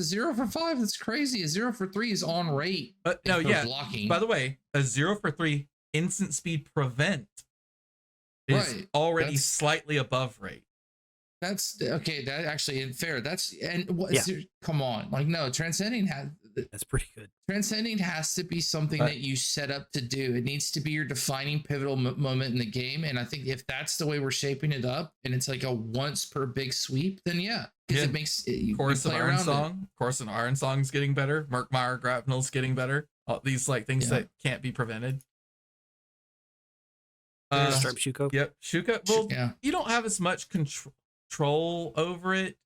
0 for 5. That's crazy. A 0 for 3 is on rate. Blocking. By the way, a 0 for 3 instant speed prevent is already slightly above rate. That's okay. That actually isn't fair. Come on. Like, no, transcending that's pretty good. Transcending has to be something that you set up to do. It needs to be your defining pivotal moment in the game. And I think if that's the way we're shaping it up, and it's like a once per big sweep, then it makes Chorus of Iron Song. Chorus of Iron Song's getting better. Murkmire Grapnel's getting better. All these things that can't be prevented. Stripe Shuko. Yep, Shuko. Well, you don't have as much control over it,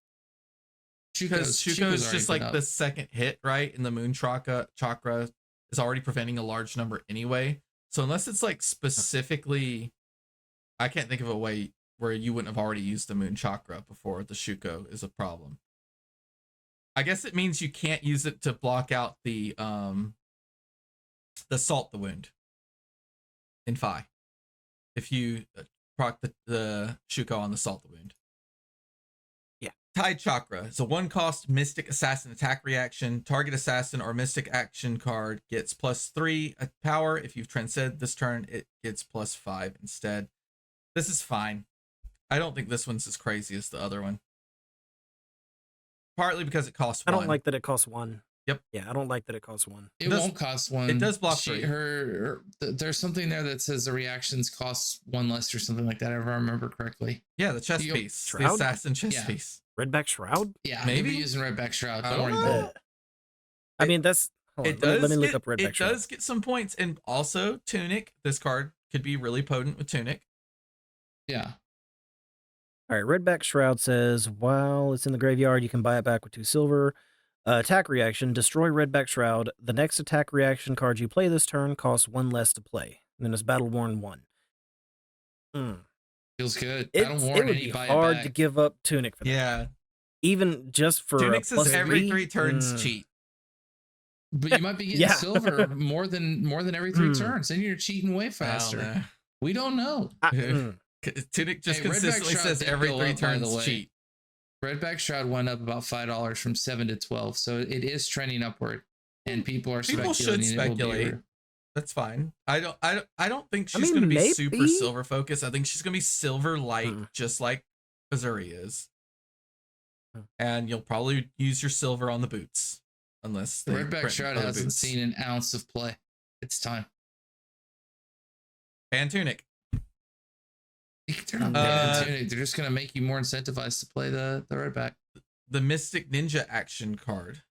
because Shuko's just like the second hit, right? And the Moon Chakra is already preventing a large number anyway. So unless it's like specifically, I can't think of a way where you wouldn't have already used the Moon Chakra before the Shuko is a problem. I guess it means you can't use it to block out the Salt the Wound in Phi. If you proc the Shuko on the Salt the Wound. Tide Chakra is a 1-cost Mystic Assassin attack reaction. Target Assassin or Mystic action card gets +3 power. If you've transcended this turn, it gets +5 instead. This is fine. I don't think this one's as crazy as the other one. Partly because it costs 1. I don't like that it costs 1. Yep. Yeah, I don't like that it costs 1. It won't cost 1. It does block 3. There's something there that says the reactions cost 1 less or something like that, if I remember correctly. Yeah, the chest piece. The assassin chest piece. Redback Shroud? Yeah, maybe using Redback Shroud. Don't worry about it. I mean, that's... Let me look up Redback Shroud. It does get some points. And also, Tunic. This card could be really potent with Tunic. Yeah. All right, Redback Shroud says, while it's in the graveyard, you can buy it back with 2 silver. Attack reaction, destroy Redback Shroud. The next attack reaction card you play this turn costs 1 less to play. And then it's Battle Worn 1. Feels good. It would be hard to give up Tunic for that. Yeah. Even just for Tunic says every 3 turns cheat. But you might be getting silver more than every 3 turns. Then you're cheating way faster. We don't know. Tunic just consistently says every 3 turns cheat. Redback Shroud went up about $5 from 7 to 12, so it is trending upward, and people should speculate. That's fine. I don't think she's going to be super silver focused. I think she's going to be silver light, just like Azuri is. And you'll probably use your silver on the boots, unless Redback Shroud hasn't seen an ounce of play. It's time. And Tunic. They're not Tunic. They're just going to make you more incentivized to play the Redback. The Mystic Ninja action card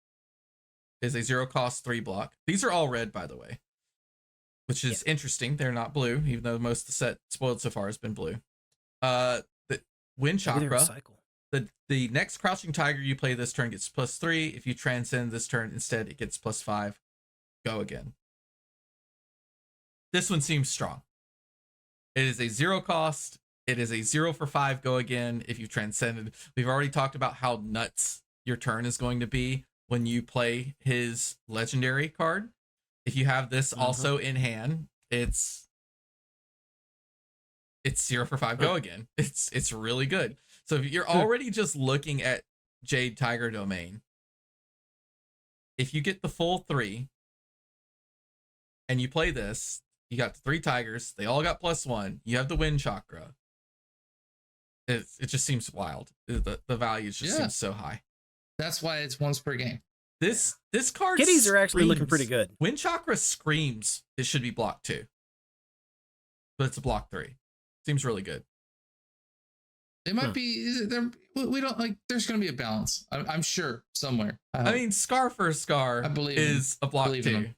is a 0-cost 3 block. These are all red, by the way, which is interesting. They're not blue, even though most of the set spoiled so far has been blue. The Wind Chakra. The next Crouching Tiger you play this turn gets +3. If you transcend this turn instead, it gets +5. Go again. This one seems strong. It is a 0-cost. It is a 0 for 5. Go again. If you've transcended, we've already talked about how nuts your turn is going to be when you play his legendary card. If you have this also in hand, it's 0 for 5 go again. It's really good. So if you're already just looking at Jade Tiger Domain, if you get the full 3 and you play this, you got the 3 tigers, they all got +1, you have the wind chakra. It just seems wild. The values just seem so high. That's why it's once per game. This card kitties are actually looking pretty good. Wind chakra screams it should be block 2, but it's a block 3. Seems really good. It might be there. We don't like. There's going to be a balance. I'm sure somewhere. I mean, Scar for Scar is a block 2.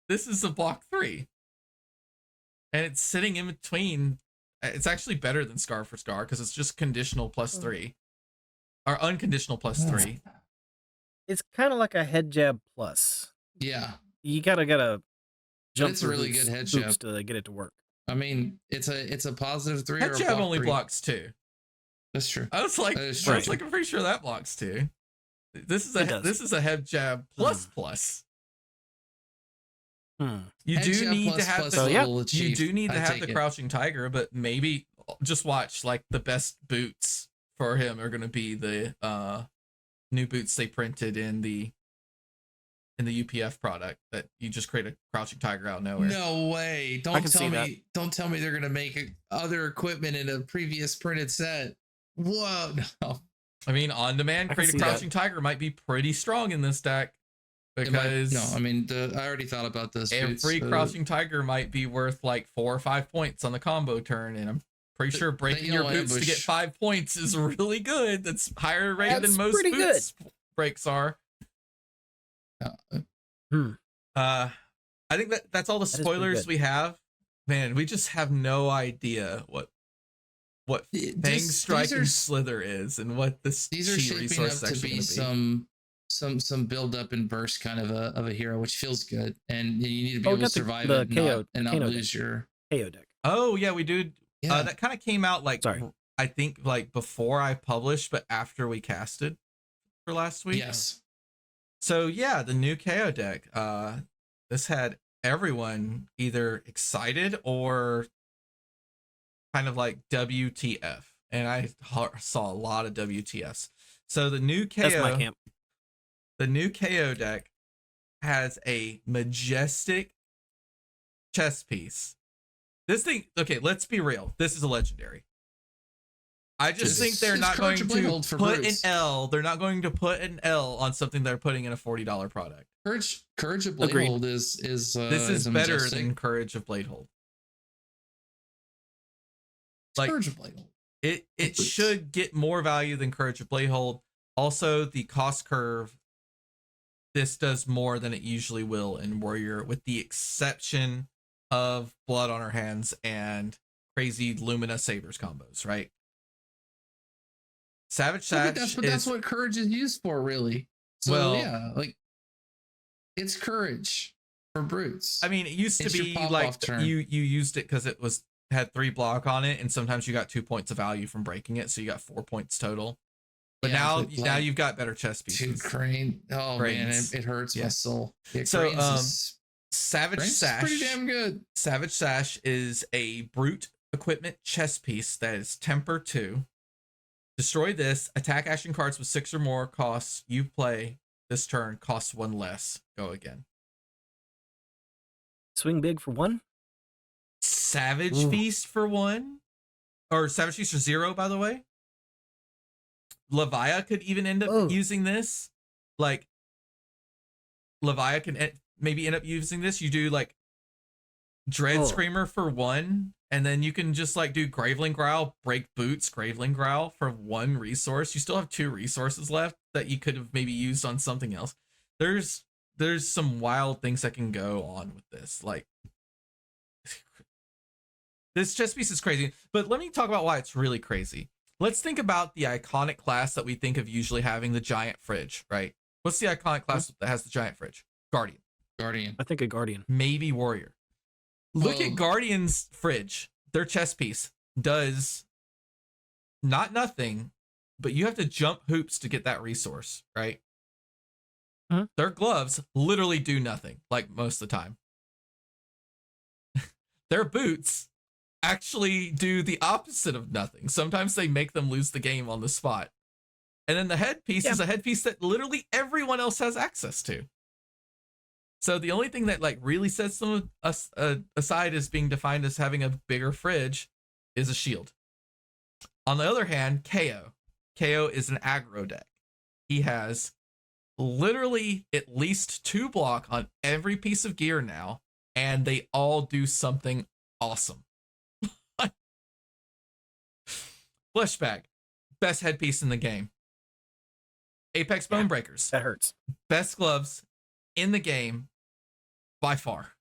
This is a block 3, and it's sitting in between. It's actually better than Scar for Scar because it's just conditional +3 or unconditional +3. It's kind of like a head jab plus. Yeah, you gotta jump. It's a really good head jab to get it to work. I mean, it's a +3. Head or jab only 3. blocks 2. That's true. I was like, I'm pretty sure that blocks 2. This is a head jab plus plus. You do need to have the crouching tiger, but maybe just watch like the best boots for him are going to be the new boots they printed in the UPF product that you just create a crouching tiger out of nowhere. No way. Don't tell me they're going to make other equipment in a previous printed set. Whoa, no. I mean, on demand, create a crouching tiger might be pretty strong in this deck because I already thought about this. Every crouching tiger might be worth like 4 or 5 points on the combo turn, and I'm pretty sure breaking your boots to get 5 points is really good. That's higher rate than most boots breaks are. I think that's all the spoilers we have. Man, we just have no idea what Fang Strike and Slither is, and what these are shaping up to be some build up and burst kind of a hero, which feels good, and you need to be able to survive it and not lose your KO deck. Oh yeah, we do. Yeah. That kind of came out I think like before I published, but after we casted for last week. Yes. So yeah, the new KO deck. This had everyone either excited or kind of like WTF, and I saw a lot of WTFs. So the new KO, that's my camp. The new KO deck has a majestic chess piece. This thing, okay, let's be real. This is a legendary. I just think they're not going to put an L. They're not going to put an L on something they're putting in a $40 product. Courage of Bladehold is this is better than Courage of Bladehold. Like, Courage of Bladehold. It should get more value than Courage of Bladehold. Also, the cost curve, this does more than it usually will in Warrior, with the exception of Blood on Her Hands and crazy Lumina Sabers combos, right? Savage Sash that's what Courage is used for, really. So yeah, like it's Courage for brutes. I mean, it used to be like you used it because it had 3 block on it, and sometimes you got 2 points of value from breaking it, so you got 4 points total. But now you've got better chess pieces. Crane. Oh man, it hurts my soul. Yeah, so Savage Sash, pretty damn good. Savage Sash is a brute equipment chess piece that is temper 2. Destroy this. Attack action cards with 6 or more costs you play this turn. Costs 1 less. Go again. Swing big for 1. Savage Feast for 1, or Savage Feast for 0. By the way, Levia could even end up using this. Like Levia can maybe end up using this. You do like Dread Screamer for 1. And then you can just like do Graveling Growl, break boots, Graveling Growl for 1 resource. You still have 2 resources left that you could have maybe used on something else. There's some wild things that can go on with this. Like, this chess piece is crazy. But let me talk about why it's really crazy. Let's think about the iconic class that we think of usually having the giant fridge, right? What's the iconic class that has the giant fridge? Guardian. I think a Guardian. Maybe Warrior. Look at Guardian's fridge. Their chess piece does not nothing, but you have to jump hoops to get that resource, right? Their gloves literally do nothing, like most of the time. their boots actually do the opposite of nothing. Sometimes they make them lose the game on the spot. And then the headpiece is a headpiece that literally everyone else has access to. So the only thing that like really sets them aside as being defined as having a bigger fridge is a shield. On the other hand, KO is an aggro deck. He has literally at least 2 block on every piece of gear now, and they all do something awesome. Fleshbag, best headpiece in the game. Apex Bone Breakers, That hurts. best gloves in the game by far.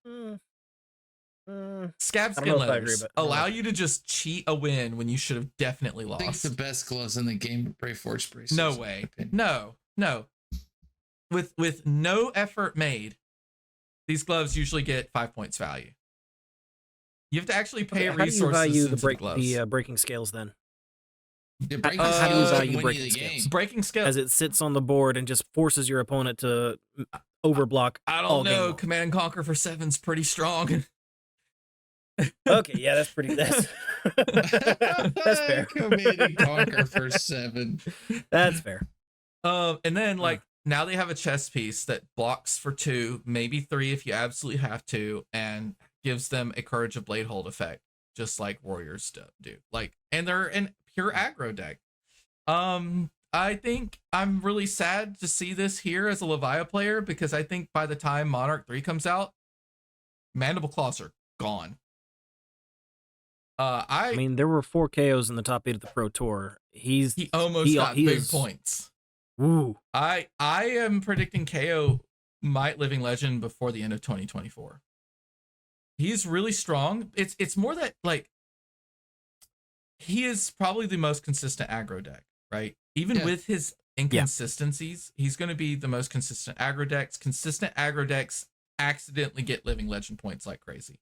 Scab skin leathers allow you to just cheat a win when you should have definitely I think lost. the best gloves in the game are Brave Force braces. No way. No. With no effort made, these gloves usually get 5 points value. You have to actually pay resources. How do you value gloves. the breaking scales then? Yeah, How do you value breaking breaking scales? Breaking scales As it sits on the board and just forces your opponent to overblock. I don't know. Command and Conquer for 7's pretty strong. Okay, yeah, that's pretty. That's fair. Command and Conquer for 7. That's fair. And then like now they have a chest piece that blocks for 2, maybe 3 if you absolutely have to, and gives them a Courage of Blade Hold effect, just like warriors do. Like, and they're in pure aggro deck. I think I'm really sad to see this here as a Leviathan player, because I think by the time Monarch 3 comes out, Mandible Claws are gone. I mean, there were 4 KOs in the top 8 of the Pro Tour. He almost got big points. Woo. I am predicting KO might Living Legend before the end of 2024. He's really strong. It's more that like he is probably the most consistent aggro deck, right? Even with his inconsistencies, he's going to be the most consistent aggro decks. Consistent aggro decks accidentally get Living Legend points like crazy.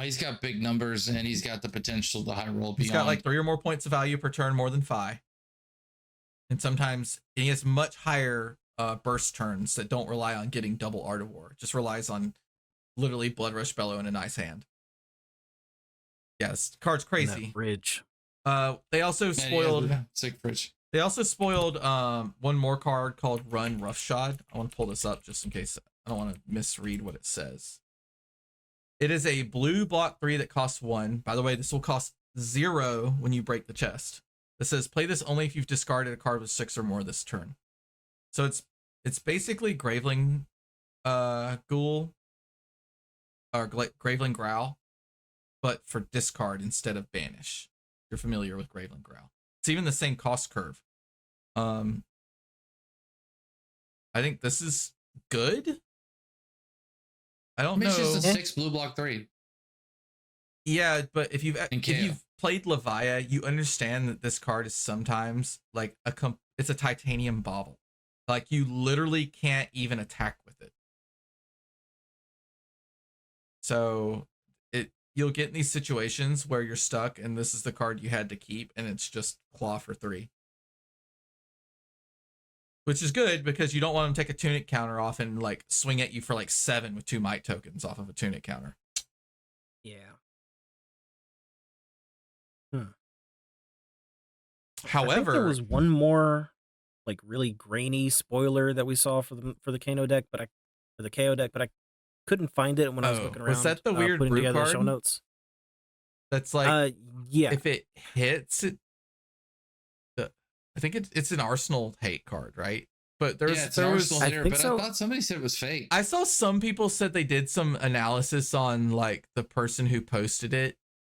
He's got big numbers, and he's got the potential to high roll beyond. He's got like 3 or more points of value per turn, more than 5. And sometimes he has much higher burst turns that don't rely on getting double Art of War. Just relies on literally Blood Rush Bellow in a nice hand. Yes, card's crazy. Bridge. They also spoiled sick fridge. They also spoiled one more card called Run Roughshod. I want to pull this up just in case I don't want to misread what it says. It is a blue block 3 that costs 1. By the way, this will cost 0 when you break the chest. It says play this only if you've discarded a card with 6 or more this turn. So it's basically Graveling Ghoul or Graveling Growl, but for discard instead of banish. If you're familiar with Graveling Growl. It's even the same cost curve. I think this is good. I don't know. It's just a 6 blue block 3. Yeah, but if you've played Leviathan, you understand that this card is sometimes like it's a titanium bauble. Like you literally can't even attack with it. So you'll get in these situations where you're stuck and this is the card you had to keep and it's just claw for 3. Which is good because you don't want them to take a tunic counter off and like swing at you for like 7 with 2 might tokens off of a tunic counter. Yeah. However, I think there was one more like really grainy spoiler that we saw for the KO deck, but I couldn't find it when I was looking around. Was that the weird putting brew together card? Show notes? That's like yeah. If it hits it, I think it's an Arsenal hate card, right? But there was Arsenal hitter, but I thought somebody said it was fake. I saw some people said they did some analysis on like the person who posted it,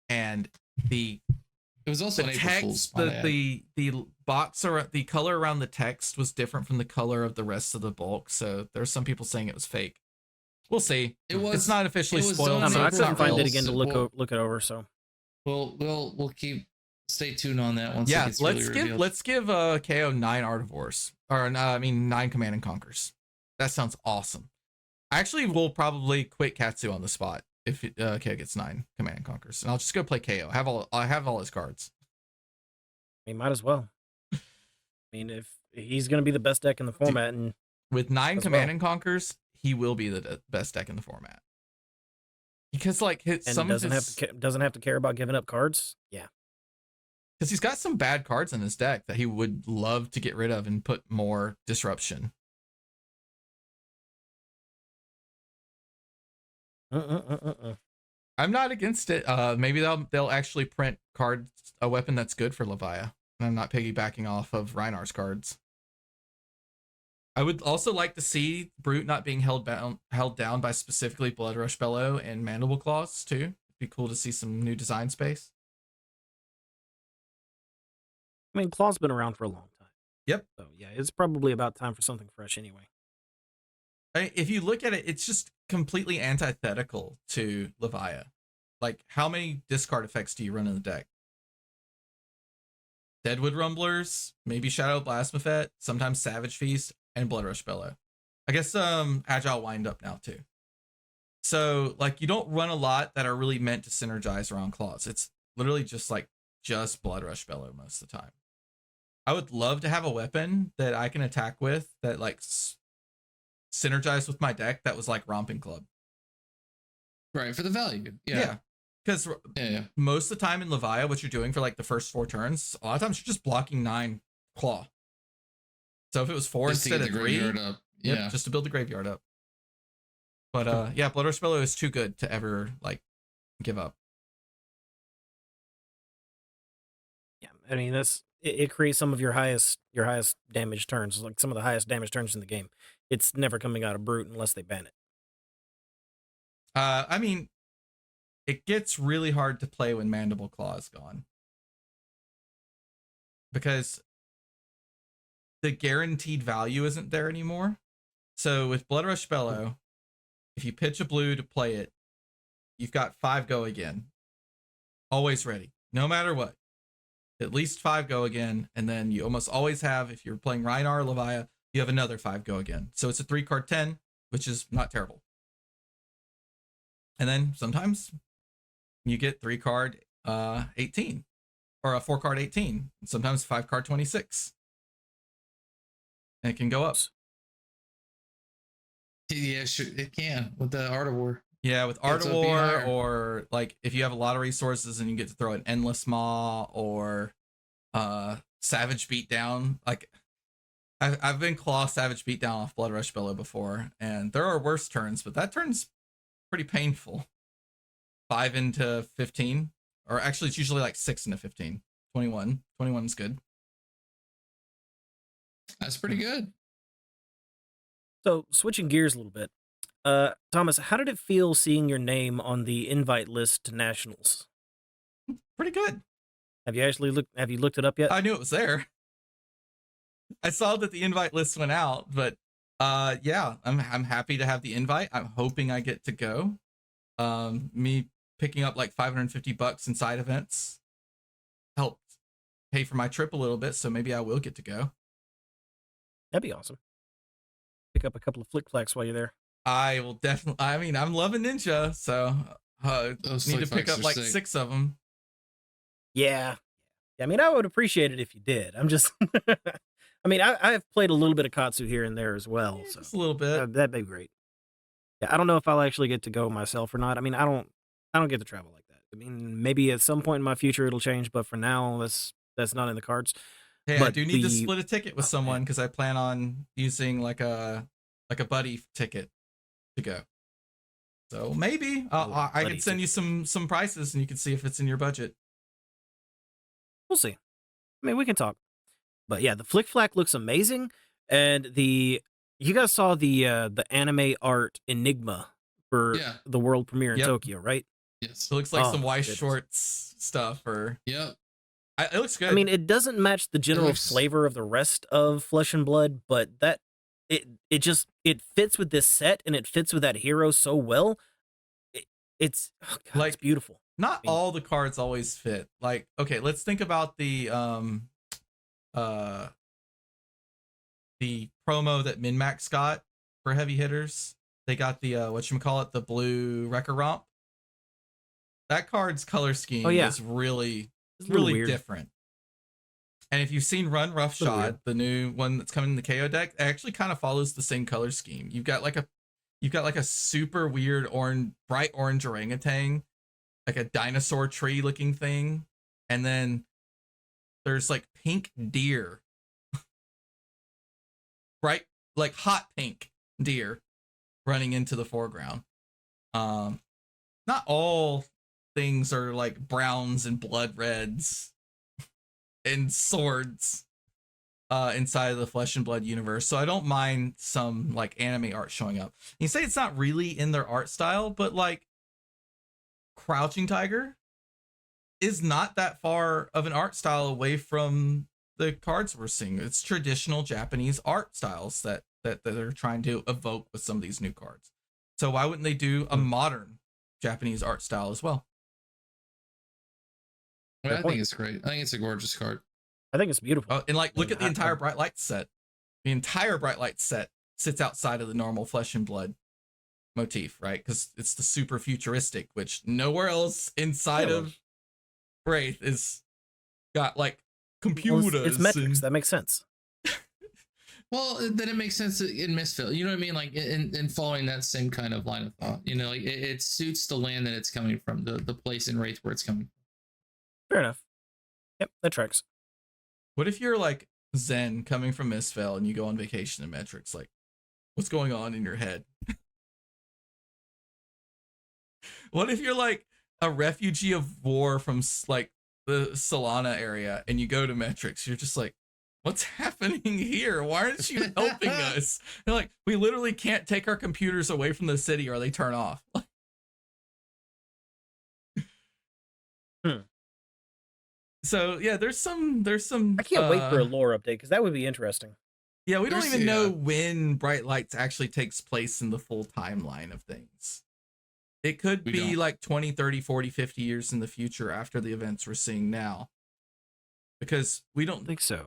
and it was also the an April text, Fool's. the box or the color around the text was different from the color of the rest of the bulk. So there's some people saying it was fake. We'll see. It's not officially spoiled. I So couldn't find it again to look it over. So we'll stay tuned on that one. Yeah, let's give KO 9 Art of Wars, or 9 Command and Conquers. That sounds awesome. Actually, we'll probably quit Katsu on the spot if KO gets 9 Command and Conquers, and I'll just go play KO. I have all his cards. He might as well. I mean, if he's going to be the best deck in the format, and with 9 Command and Conquers, he will be the best deck in the format. because like and doesn't have to care about giving up cards. Yeah, because he's got some bad cards in his deck that he would love to get rid of and put more disruption. I'm not against it. Maybe they'll actually print a weapon that's good for Leviah. And I'm not piggybacking off of Reinar's cards. I would also like to see Brute not being held down by specifically Blood Rush Bellow and Mandible Claws too. It'd be cool to see some new design space. I mean, Claw's been around for a long time. Yep. So yeah, it's probably about time for something fresh anyway. If you look at it, it's just completely antithetical to Leviah. Like, how many discard effects do you run in the deck? Deadwood Rumblers, maybe Shadow Blasphemeth, sometimes Savage Feast, and Blood Rush Bellow. I guess Agile Wind Up now too. So like, you don't run a lot that are really meant to synergize around Claws. It's literally just Blood Rush Bellow most of the time. I would love to have a weapon that I can attack with that like synergized with my deck that was like Romping Club. Right, for the value. Yeah. Because most of the time in Leviah, what you're doing for like the first 4 turns, a lot of times you're just blocking 9 Claw. So if it was 4 just instead of 3, just to build the graveyard up. But Blood Rush Bellow is too good to ever like give up. Yeah, I mean it creates some of your highest damage turns, like some of the highest damage turns in the game. It's never coming out of Brute unless they ban it. I mean, it gets really hard to play when Mandible Claw is gone. Because the guaranteed value isn't there anymore. So with Blood Rush Bellow, if you pitch a blue to play it, you've got 5 go again. Always ready. No matter what. At least 5 go again. And then you almost always have, if you're playing Rhinar or Leviah, you have another 5 go again. So it's a 3-card 10, which is not terrible. And then sometimes you get 3-card 18 or a 4-card 18. Sometimes 5-card 26. And it can go up. Yeah, sure, it can with the Art of War. Yeah, with Art of War, or like if you have a lot of resources and you get to throw an Endless Maw or Savage Beatdown. Like I've been Claw Savage Beatdown off Blood Rush Bellow before, and there are worse turns, but that turn's pretty painful. 5 into 15, or actually it's usually like 6 into 15. 21. 21 is good. That's pretty good. So switching gears a little bit, Thomas, how did it feel seeing your name on the invite list to nationals? Pretty good. Have you looked it up yet? I knew it was there. I saw that the invite list went out, but yeah, I'm happy to have the invite. I'm hoping I get to go. Me picking up like $550 in side events helped pay for my trip a little bit, so maybe I will get to go. That'd be awesome. Pick up a couple of flick flacks while you're there. I will definitely. I mean, I'm loving Ninja, so need to pick up like 6 of them. Yeah. I mean, I would appreciate it if you did. I'm just. I mean, I've played a little bit of Katsu here and there as well, so just a little bit. That'd be great. Yeah, I don't know if I'll actually get to go myself or not. I mean, I don't get to travel like that. I mean, maybe at some point in my future it'll change, but for now, that's not in the cards. Hey, but I do need to split a ticket with someone because I plan on using like a buddy ticket to go. So maybe I can send you some prices and you can see if it's in your budget. We'll see. I mean, we can talk. But yeah, the flick flack looks amazing, and you guys saw the anime art Enigma for the world premiere in Tokyo, right? Yes. It looks like some Weiss Schwartz stuff, or it looks good. I mean, it doesn't match the general flavor of the rest of Flesh and Blood, but it fits with this set and it fits with that hero so well. It's beautiful. Not all the cards always fit. Like, okay, let's think about the promo that MinMax got for heavy hitters. They got the the blue Wrecker Romp. That card's color scheme is really different. And if you've seen Run Roughshod, the new one that's coming in the KO deck, it actually kind of follows the same color scheme. You've got like you've got like a super weird bright orange orangutan, like a dinosaur tree looking thing, and then there's like pink deer, bright, like hot pink deer running into the foreground. Not all things are like browns and blood reds and swords inside of the Flesh and Blood universe, so I don't mind some like anime art showing up. You say it's not really in their art style, but like Crouching Tiger is not that far of an art style away from the cards we're seeing. It's traditional Japanese art styles that they're trying to evoke with some of these new cards. So why wouldn't they do a modern Japanese art style as well? I think it's great. I think it's a gorgeous card. I think it's beautiful. Oh, and like, look at the entire Bright Light set. The entire Bright Light set sits outside of the normal Flesh and Blood motif, right? Because it's the super futuristic, which nowhere else inside of Wraith is got like computers. Well, it's metrics. That makes sense. Well, then it makes sense in Mistveil. You know what I mean? Like in following that same kind of line of thought. You know, like it suits the land that it's coming from, the place in Wraith where it's coming from. Fair enough. Yep, that tracks. What if you're like Zen coming from Mistveil and you go on vacation in Metrics? Like, what's going on in your head? What if you're like a refugee of war from like the Solana area and you go to Metrics? You're just like, what's happening here? Why aren't you helping us? They're like, we literally can't take our computers away from the city or they turn off. So yeah, there's some. I can't wait for a lore update because that would be interesting. Yeah, we don't even know when Bright Lights actually takes place in the full timeline of things. It could be like 20, 30, 40, 50 years in the future after the events we're seeing now. Because we don't think so.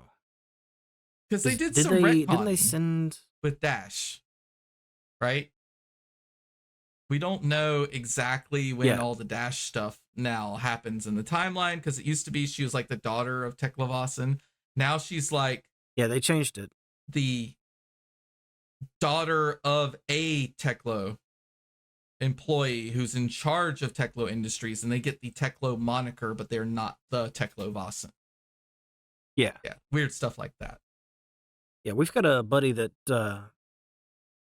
Because they did some retcon didn't they send with Dash, right? We don't know exactly when all the Dash stuff now happens in the timeline, because it used to be she was like the daughter of Teklovasan. Now she's like, yeah, they changed it, the daughter of a Teklo employee who's in charge of Teklo Industries, and they get the Teklo moniker, but they're not the Teklovasan. Yeah, weird stuff like that. Yeah, we've got a buddy that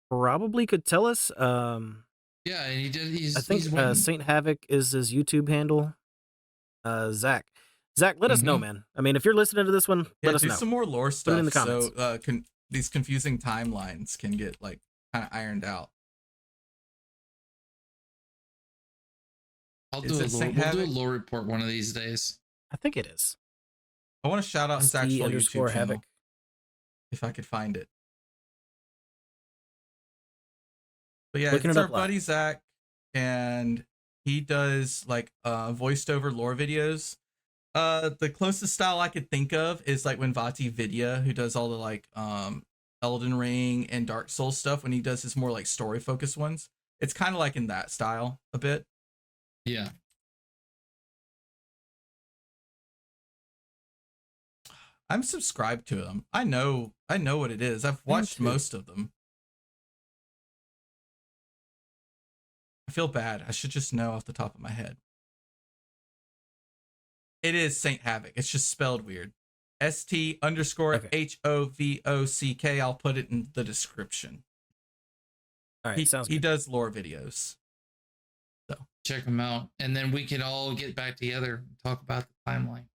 probably could tell us. Yeah, and he did. I think Saint Havoc is his YouTube handle. Zach, let us know, man. I mean, if you're listening to this one, let us know. Do some more lore stuff. Put it in the comments. So these confusing timelines can get like kind of ironed out. We'll do a lore report one of these days. I think it is. I want to shout out his actual YouTube channel, Havoc, if I could find it. But yeah, it's our buddy Zach, and he does like voiced over lore videos. The closest style I could think of is like when Vati Vidya, who does all the like Elden Ring and Dark Souls stuff, when he does his more like story focused ones. It's kind of like in that style a bit. Yeah. I'm subscribed to him. I know what it is. I've watched most of them. I feel bad. I should just know off the top of my head. It is Saint Havoc. It's just spelled weird. ST_HOVOCK. I'll put it in the description. All right, sounds good. He does lore videos. So check him out. And then we can all get back together and talk about the timeline.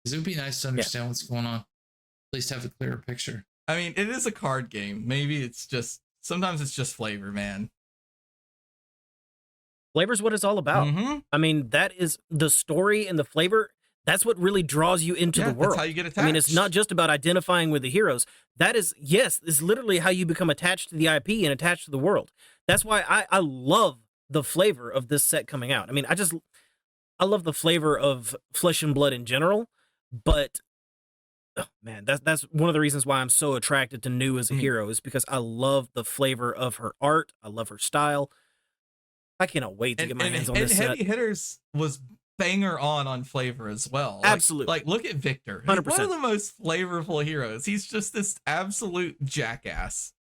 Because it would be nice to understand what's going on. At least have a clearer picture. I mean, it is a card game. Maybe it's just, sometimes it's just flavor, man. Flavor's what it's all about. Mm-hmm. I mean, that is the story and the flavor. That's what really draws you into the world. That's how you get attached. I mean, it's not just about identifying with the heroes. That is, is literally how you become attached to the IP and attached to the world. That's why I love the flavor of this set coming out. I mean, I love the flavor of Flesh and Blood in general, but oh man, that's one of the reasons why I'm so attracted to New as a hero, is because I love the flavor of her art. I love her style. I cannot wait to get my hands on this set. Heavy Hitters was banger on flavor as well. Absolutely. Like look at Victor. 100%. He's one of the most flavorful heroes. He's just this absolute jackass.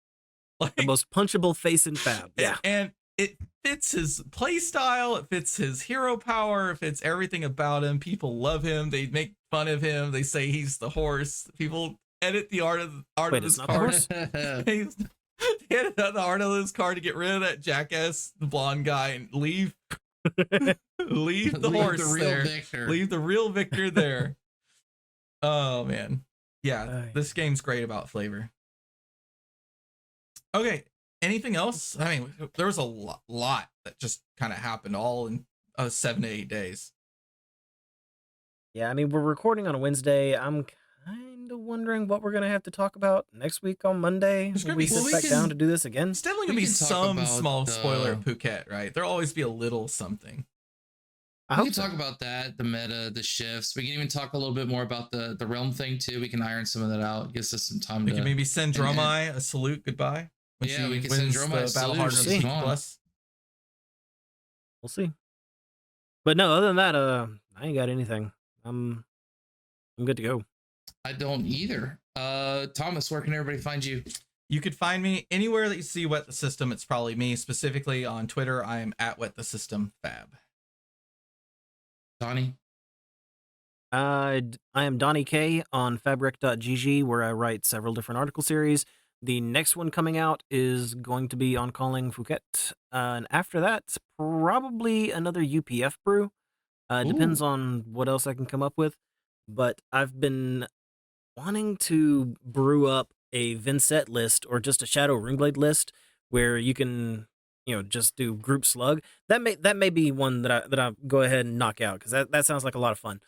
Like, The most punchable face in Fab. Yeah. and it fits his play style. It fits his hero power. It fits everything about him. People love him. They make fun of him. They say he's the horse. People edit the art of Wait, this it's not the card. horse? They edit out the art of this card to get rid of that jackass, the blonde guy, and leave the horse the real there. Victor. Leave the real Victor there. Oh man, yeah, this game's great about flavor. Okay, anything else? I mean, there was a lot that just kind of happened all in 7 to 8 days. Yeah, I mean, we're recording on a Wednesday. I'm kind of wondering what we're going to have to talk about next week on Monday. There's gonna Will we be- sit well, back down to do this again? It's definitely We gonna be can talk some about small the- spoiler at Phuket, right? There'll always be a little something. I We hope can so. talk about that, the meta, the shifts. We can even talk a little bit more about the realm thing too. We can iron some of that out. It gives us some time We to can maybe send and- Dromai a salute goodbye. When Yeah, she we can send wins Dromai a the Battle salute. Hardened She's Atlanta gone. Plus. We'll see. But no, other than that, I ain't got anything. I'm good to go. I don't either. Thomas, where can everybody find you? You could find me anywhere that you see Wet the System. It's probably me. Specifically on Twitter, I am at Wet the System Fab. Donnie? I am Donnie K on fabric.gg, where I write several different article series. The next one coming out is going to be on calling Phuket. And after that, it's probably another UPF brew. Depends on what else I can come up with. But I've been wanting to brew up a Vincent list or just a Shadow Ringblade list where you can, just do group slug. That may be one that I go ahead and knock out, because that sounds like a lot of fun.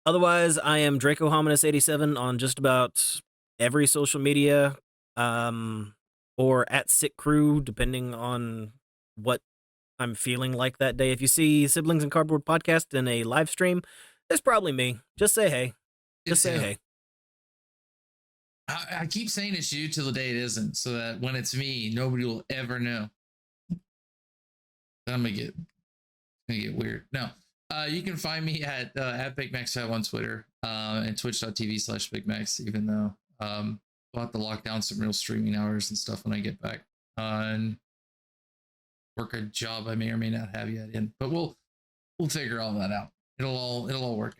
Otherwise, I am Draco Hominis 87 on just about every social media, or at Sick Crew, depending on what I'm feeling like that day. If you see Siblings and Cardboard Podcast in a live stream, it's probably me. Just say hey. Just say hey. I keep saying it's you till the day it isn't, so that when it's me, nobody will ever know. I'm gonna get weird. No, you can find me at BigMax5 on Twitter and twitch.tv/BigMax. Even though we'll have to lock down some real streaming hours and stuff when I get back and work a job I may or may not have yet in, but we'll figure all that out. It'll all work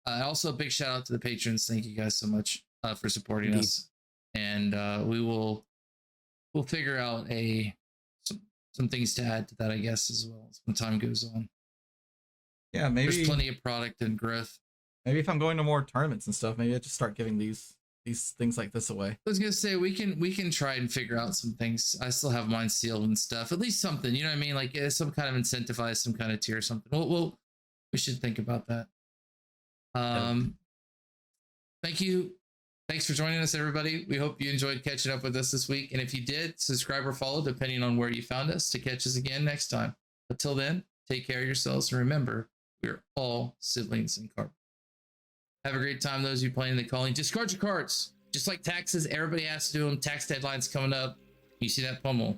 out. Also, a big shout out to the patrons. Thank you guys so much for supporting us, and we'll figure out some things to add to that, I guess, as well as when time goes on. Yeah, maybe there's plenty of product and growth. Maybe if I'm going to more tournaments and stuff, maybe I just start giving these things like this away. I was gonna say we can try and figure out some things. I still have mine sealed and stuff. At least something, you know what I mean? Like some kind of incentivized, some kind of tier or something. We should think about that. Thank you. Thanks for joining us, everybody. We hope you enjoyed catching up with us this week. And if you did, subscribe or follow, depending on where you found us, to catch us again next time. Until then, take care of yourselves. And remember, we're all siblings in cardboard. Have a great time, those of you playing the calling. Discard your cards. Just like taxes, everybody has to do them. Tax deadline's coming up. You see that pummel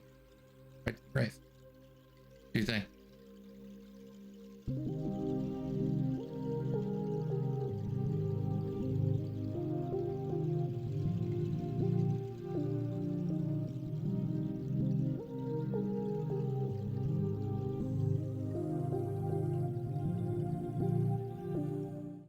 right to the grave. Do your thing.